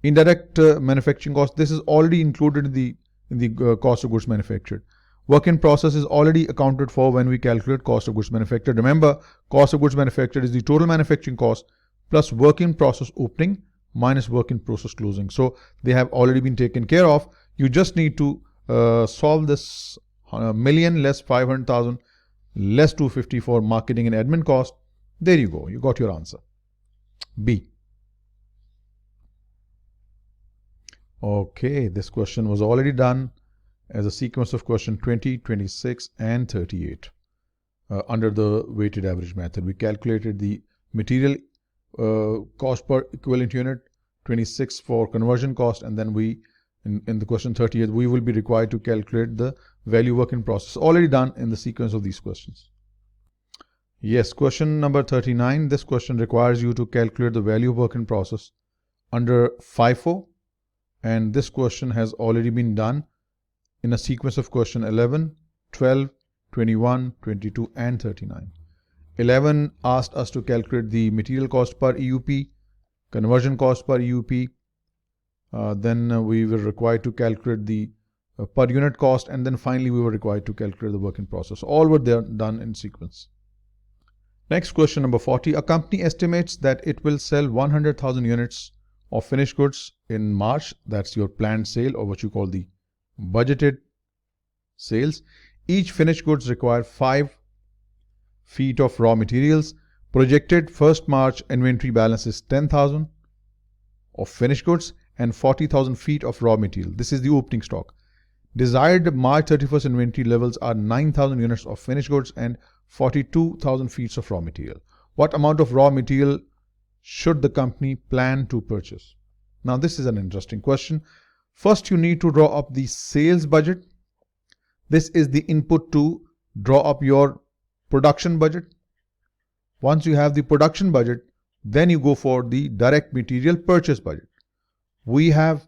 [SPEAKER 1] Indirect manufacturing cost, this is already included in the cost of goods manufactured. Work in process is already accounted for when we calculate cost of goods manufactured. Remember, cost of goods manufactured is the total manufacturing cost plus work in process opening minus work in process closing. So they have already been taken care of. You just need to solve this million less 500,000 less 250 for marketing and admin cost. There you go. You got your answer. B. Okay, this question was already done as a sequence of question 20, 26 and 38 under the weighted average method. We calculated the material cost per equivalent unit, 26 for conversion cost, and then we in the question 38 we will be required to calculate the value work in process, already done in the sequence of these questions. Yes, question number 39. This question requires you to calculate the value of work in process under FIFO, and this question has already been done in a sequence of question 11, 12, 21, 22 and 39. 11 asked us to calculate the material cost per EUP, conversion cost per EUP, then we were required to calculate the per unit cost, and then finally we were required to calculate the work in process. All were there done in sequence. Next question number 40. A company estimates that it will sell 100,000 units of finished goods in March. That's your planned sale, or what you call the budgeted sales. Each finished goods require 5 feet of raw materials. Projected 1st March inventory balance is 10,000 of finished goods and 40,000 feet of raw material. This is the opening stock. Desired March 31st inventory levels are 9,000 units of finished goods and 42,000 feet of raw material. What amount of raw material should the company plan to purchase? Now this is an interesting question. First you need to draw up the sales budget. This is the input to draw up your production budget. Once you have the production budget, then you go for the direct material purchase budget. We have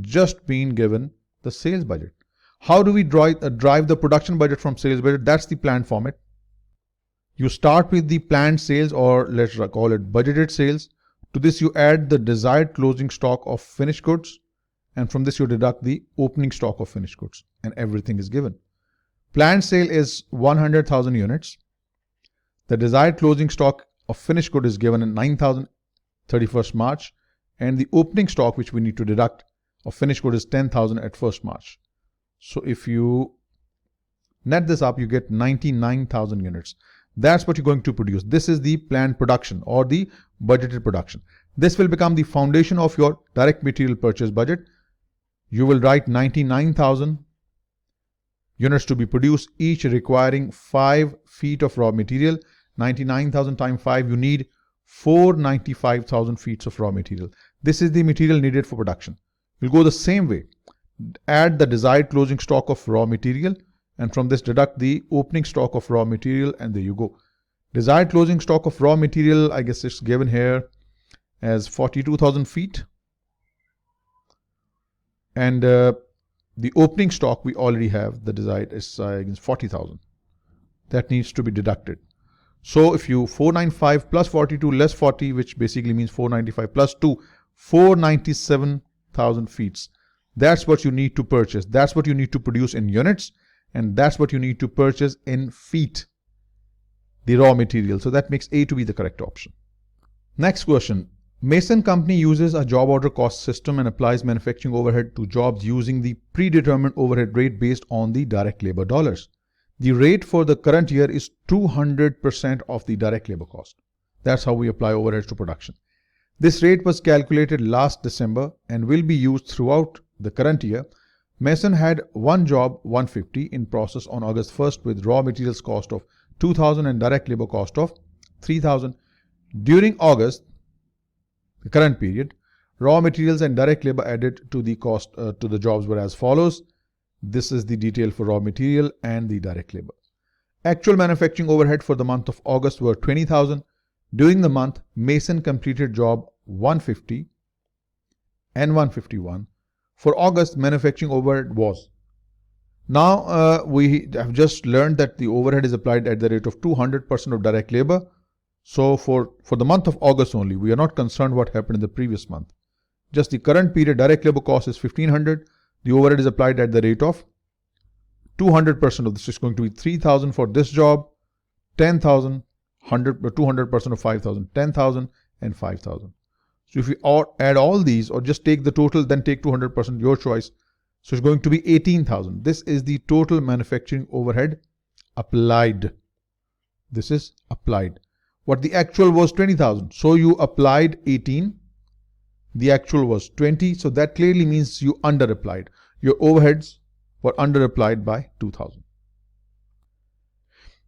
[SPEAKER 1] just been given the sales budget. How do we drive the production budget from sales budget? That's the planned format. You start with the planned sales, or let's call it budgeted sales. To this you add the desired closing stock of finished goods, and from this you deduct the opening stock of finished goods, and everything is given. Planned sale is 100,000 units. The desired closing stock of finished good is given in 9,000 31st March, and the opening stock which we need to deduct of finished good is 10,000 at 1st March. So if you net this up, you get 99,000 units. That's what you're going to produce. This is the planned production or the budgeted production. This will become the foundation of your direct material purchase budget. You will write 99,000 units to be produced, each requiring 5 feet of raw material. 99,000 times 5, you need 495,000 feet of raw material. This is the material needed for production. You'll go the same way. Add the desired closing stock of raw material, and from this deduct the opening stock of raw material, and there you go. Desired closing stock of raw material, I guess it's given here as 42,000 feet. And the opening stock we already have, the desired is 40,000. That needs to be deducted. So if you 495 plus 42 less 40, which basically means 495 plus 2, 497,000 feet. That's what you need to purchase. That's what you need to produce in units, and that's what you need to purchase in feet, the raw material. So that makes A to be the correct option. Next question. Mason Company uses a job order cost system and applies manufacturing overhead to jobs using the predetermined overhead rate based on the direct labor dollars. The rate for the current year is 200% of the direct labor cost. That's how we apply overheads to production. This rate was calculated last December and will be used throughout the current year. Mason had one job 150 in process on August 1st with raw materials cost of 2,000 and direct labor cost of 3,000. During August, the current period, raw materials and direct labor added to the cost to the jobs were as follows. This is the detail for raw material and the direct labor. Actual manufacturing overhead for the month of August were 20,000. During the month, Mason completed job 150 and 151. For August, manufacturing overhead was. Now, we have just learned that the overhead is applied at the rate of 200% of direct labor. So, for the month of August only, we are not concerned what happened in the previous month. Just the current period direct labor cost is 1500. The overhead is applied at the rate of 200% of this. Is going to be 3,000 for this job, 10,000, 200% of 5,000, 10,000 and 5,000. So if you add all these or just take the total, then take 200%, your choice. So it's going to be 18,000. This is the total manufacturing overhead applied. This is applied. What the actual was 20,000. So you applied 18. The actual was 20. So that clearly means you under applied. Your overheads were under applied by 2,000.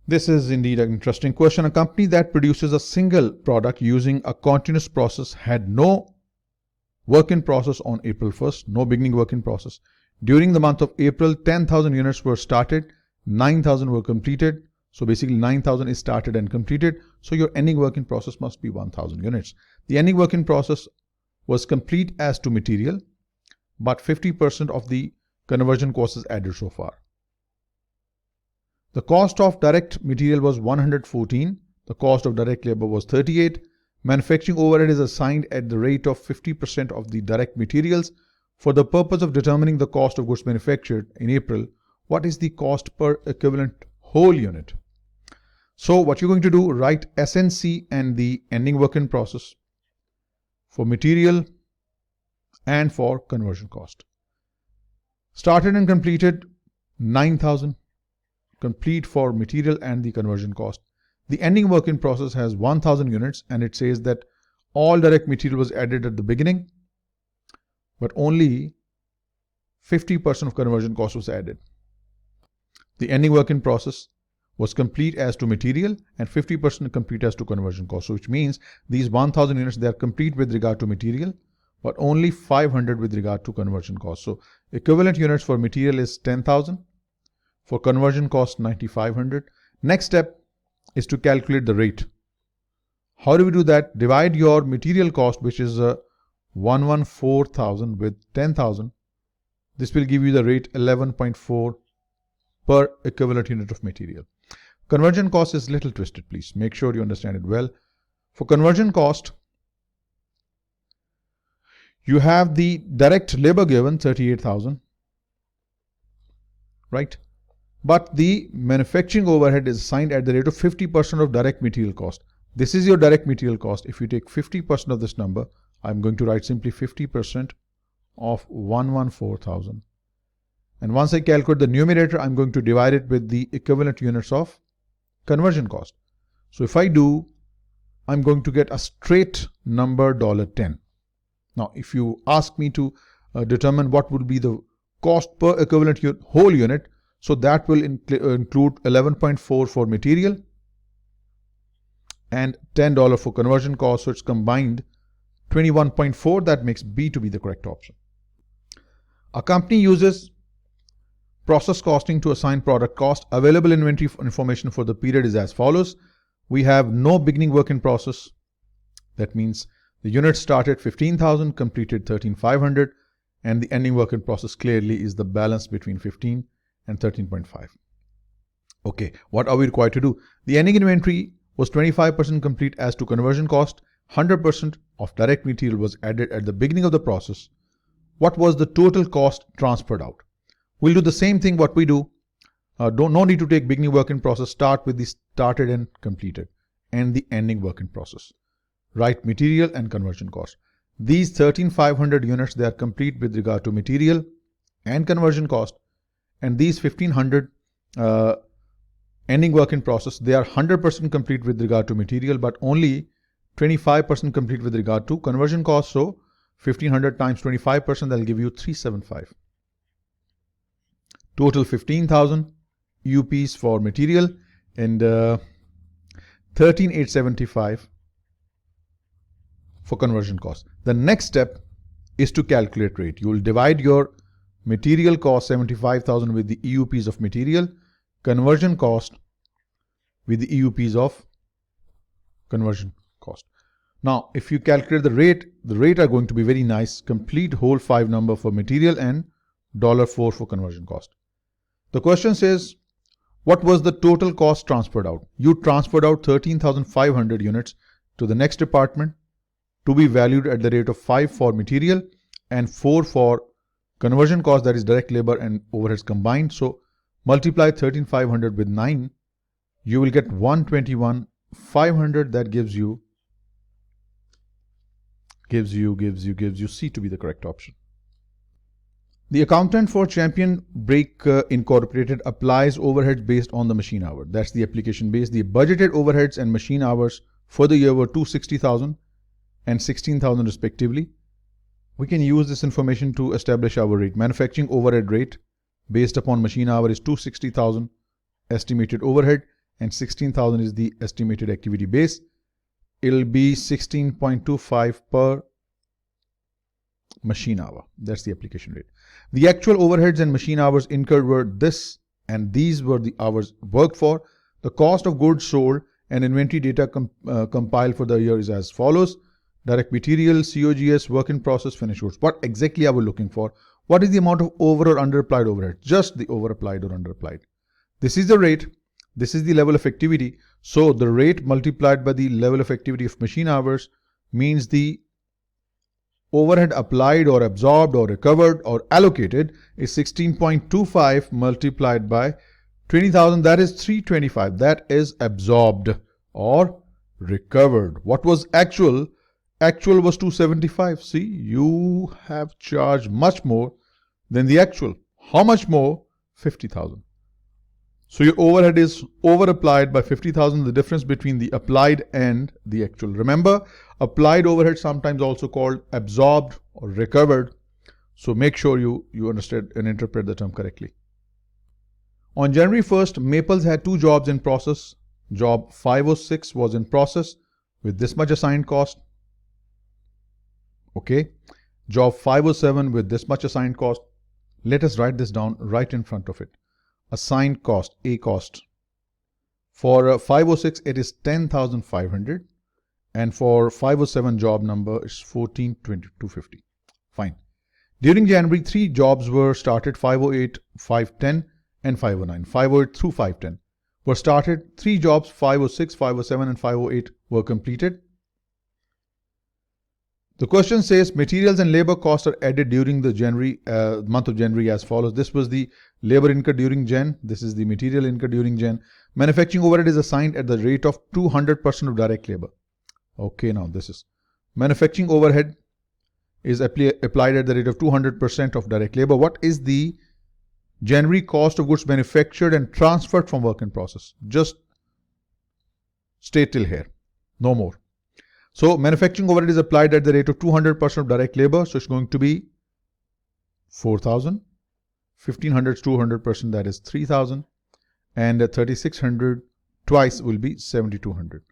[SPEAKER 1] This is indeed an interesting question. A company that produces a single product using a continuous process had no work in process on April 1st, no beginning work in process. During the month of April, 10,000 units were started, 9,000 were completed. So basically 9,000 is started and completed. So your ending work in process must be 1,000 units. The ending work in process was complete as to material, but 50% of the conversion cost is added so far. The cost of direct material was 114. The cost of direct labor was 38. Manufacturing overhead is assigned at the rate of 50% of the direct materials. For the purpose of determining the cost of goods manufactured in April, what is the cost per equivalent whole unit? So what you're going to do, write SNC and the ending work in process for material and for conversion cost. Started and completed 9,000. Complete for material and the conversion cost. The ending work in process has 1,000 units and it says that all direct material was added at the beginning, but only 50% of conversion cost was added. The ending work in process was complete as to material and 50% complete as to conversion cost. So which means these 1,000 units, they are complete with regard to material, but only 500 with regard to conversion cost. So equivalent units for material is 10,000. For conversion cost 9,500. Next step is to calculate the rate. How do we do that? Divide your material cost, which is 114,000 with 10,000. This will give you the rate 11.4 per equivalent unit of material. Conversion cost is little twisted, please. Make sure you understand it well. For conversion cost, you have the direct labor given 38,000, right? But the manufacturing overhead is assigned at the rate of 50% of direct material cost. This is your direct material cost. If you take 50% of this number, I'm going to write simply 50% of 114,000. And once I calculate the numerator, I'm going to divide it with the equivalent units of conversion cost. So if I do, I'm going to get a straight number $10. Now, if you ask me to determine what would be the cost per equivalent whole unit, so that will include 11.4 for material and $10 for conversion cost. So it's combined 21.4. That makes B to be the correct option. A company uses process costing to assign product cost. Available inventory information for the period is as follows. We have no beginning work in process. That means the unit started 15,000, completed 13,500, and the ending work in process clearly is the balance between 15 and 13.5. Okay, what are we required to do? The ending inventory was 25% complete as to conversion cost. 100% of direct material was added at the beginning of the process. What was the total cost transferred out? We'll do the same thing what we do. No need to take beginning work in process. Start with the started and completed and the ending work in process. Write material and conversion cost. These 13,500 units, they are complete with regard to material and conversion cost. And these 1,500 ending work in process, they are 100% complete with regard to material, but only 25% complete with regard to conversion cost. So 1,500 times 25%, that'll give you 375. Total 15,000 UPs for material and 13,875 for conversion cost. The next step is to calculate rate. You will divide your material cost 75,000 with the EUPs of material, conversion cost with the EUPs of conversion cost. Now, if you calculate the rate are going to be very nice. Complete whole 5 number for material and $4 for conversion cost. The question says, what was the total cost transferred out? You transferred out 13,500 units to the next department to be valued at the rate of 5 for material and 4 for conversion cost, that is direct labor and overheads combined. So multiply 13,500 with 9, you will get 121,500. That gives you C to be the correct option. The accountant for Champion Brake Incorporated applies overheads based on the machine hour. That's the application base. The budgeted overheads and machine hours for the year were 260,000 and 16,000 respectively. We can use this information to establish our rate. Manufacturing overhead rate based upon machine hour is 260,000 estimated overhead and 16,000 is the estimated activity base. It'll be 16.25 per machine hour. That's the application rate. The actual overheads and machine hours incurred were this, and these were the hours worked for. The cost of goods sold and inventory data compiled for the year is as follows. Direct material, COGS, work in process, finished goods. What exactly are we looking for? What is the amount of over or under applied overhead? Just the over applied or under applied. This is the rate. This is the level of activity. So the rate multiplied by the level of activity of machine hours means the overhead applied or absorbed or recovered or allocated is 16.25 multiplied by 20,000. That is 325. That is absorbed or recovered. What was actual? Actual was 275. See, you have charged much more than the actual. How much more? 50,000. So your overhead is over applied by 50,000, the difference between the applied and the actual. Remember, applied overhead sometimes also called absorbed or recovered. So make sure you understand and interpret the term correctly. On January 1st, Maples had 2 jobs in process. Job 506 was in process with this much assigned cost. Okay. Job 507 with this much assigned cost. Let us write this down right in front of it. Assigned cost, A cost. For 506, it is 10,500. And for 507 job number is 14,250. Fine. During January, 3 jobs were started, 508, 510 and 509. 508 through 510 were started. 3 jobs, 506, 507 and 508 were completed. The question says materials and labor costs are added during the month of January as follows. This was the labor incurred during Jan. This is the material incurred during Jan. Manufacturing overhead is assigned at the rate of 200% of direct labor. Okay, now this is manufacturing overhead is applied at the rate of 200% of direct labor. What is the January cost of goods manufactured and transferred from work in process? Just stay till here, no more. So manufacturing overhead is applied at the rate of 200% of direct labor. So it's going to be 4,000. 1,500 is 200%, that is 3,000. And 3,600 twice will be 7,200.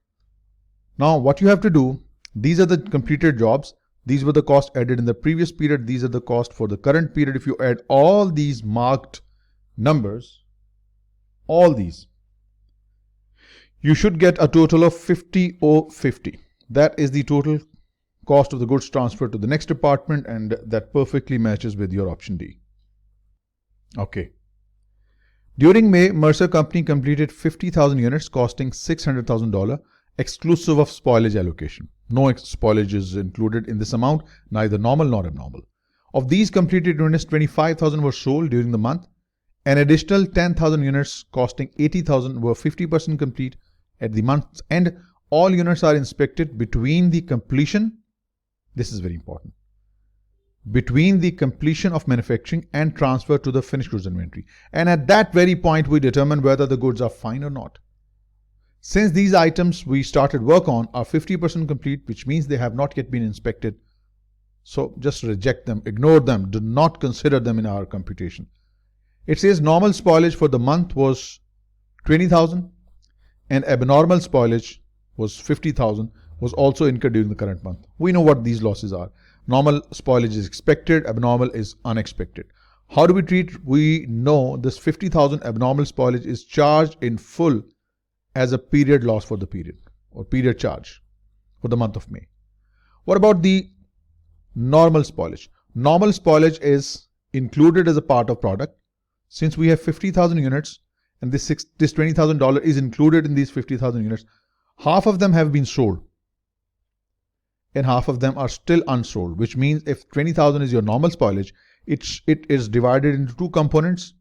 [SPEAKER 1] Now what you have to do, these are the completed jobs. These were the costs added in the previous period. These are the cost for the current period. If you add all these marked numbers, all these, you should get a total of 50,050. That is the total cost of the goods transferred to the next department, and that perfectly matches with your option D. Okay. During May, Mercer Company completed 50,000 units costing $600,000 exclusive of spoilage allocation. No spoilage is included in this amount, neither normal nor abnormal. Of these completed units, 25,000 were sold during the month. An additional 10,000 units costing 80,000 were 50% complete at the month's end. All units are inspected between the completion, this is very important, between the completion of manufacturing and transfer to the finished goods inventory. And at that very point, we determine whether the goods are fine or not. Since these items we started work on are 50% complete, which means they have not yet been inspected. So just reject them, ignore them, do not consider them in our computation. It says normal spoilage for the month was 20,000 and abnormal spoilage was 50,000 was also incurred during the current month. We know what these losses are. Normal spoilage is expected, abnormal is unexpected. How do we treat? We know this 50,000 abnormal spoilage is charged in full as a period loss for the period, or period charge for the month of May. What about the normal spoilage? Normal spoilage is included as a part of product. Since we have 50,000 units and this $20,000 is included in these 50,000 units, half of them have been sold and half of them are still unsold, which means if 20,000 is your normal spoilage, it is divided into two components.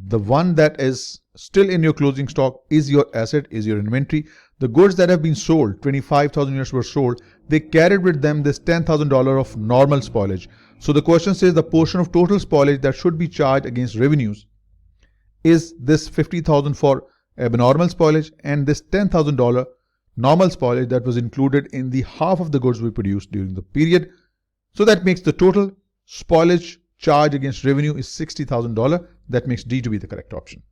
[SPEAKER 1] The one that is still in your closing stock is your asset, is your inventory. The goods that have been sold, 25,000 units were sold, they carried with them this $10,000 of normal spoilage. So the question says the portion of total spoilage that should be charged against revenues is this 50,000 for abnormal spoilage and this $10,000 normal spoilage that was included in the half of the goods we produced during the period. So that makes the total spoilage charge against revenue is $60,000. That makes D to be the correct option.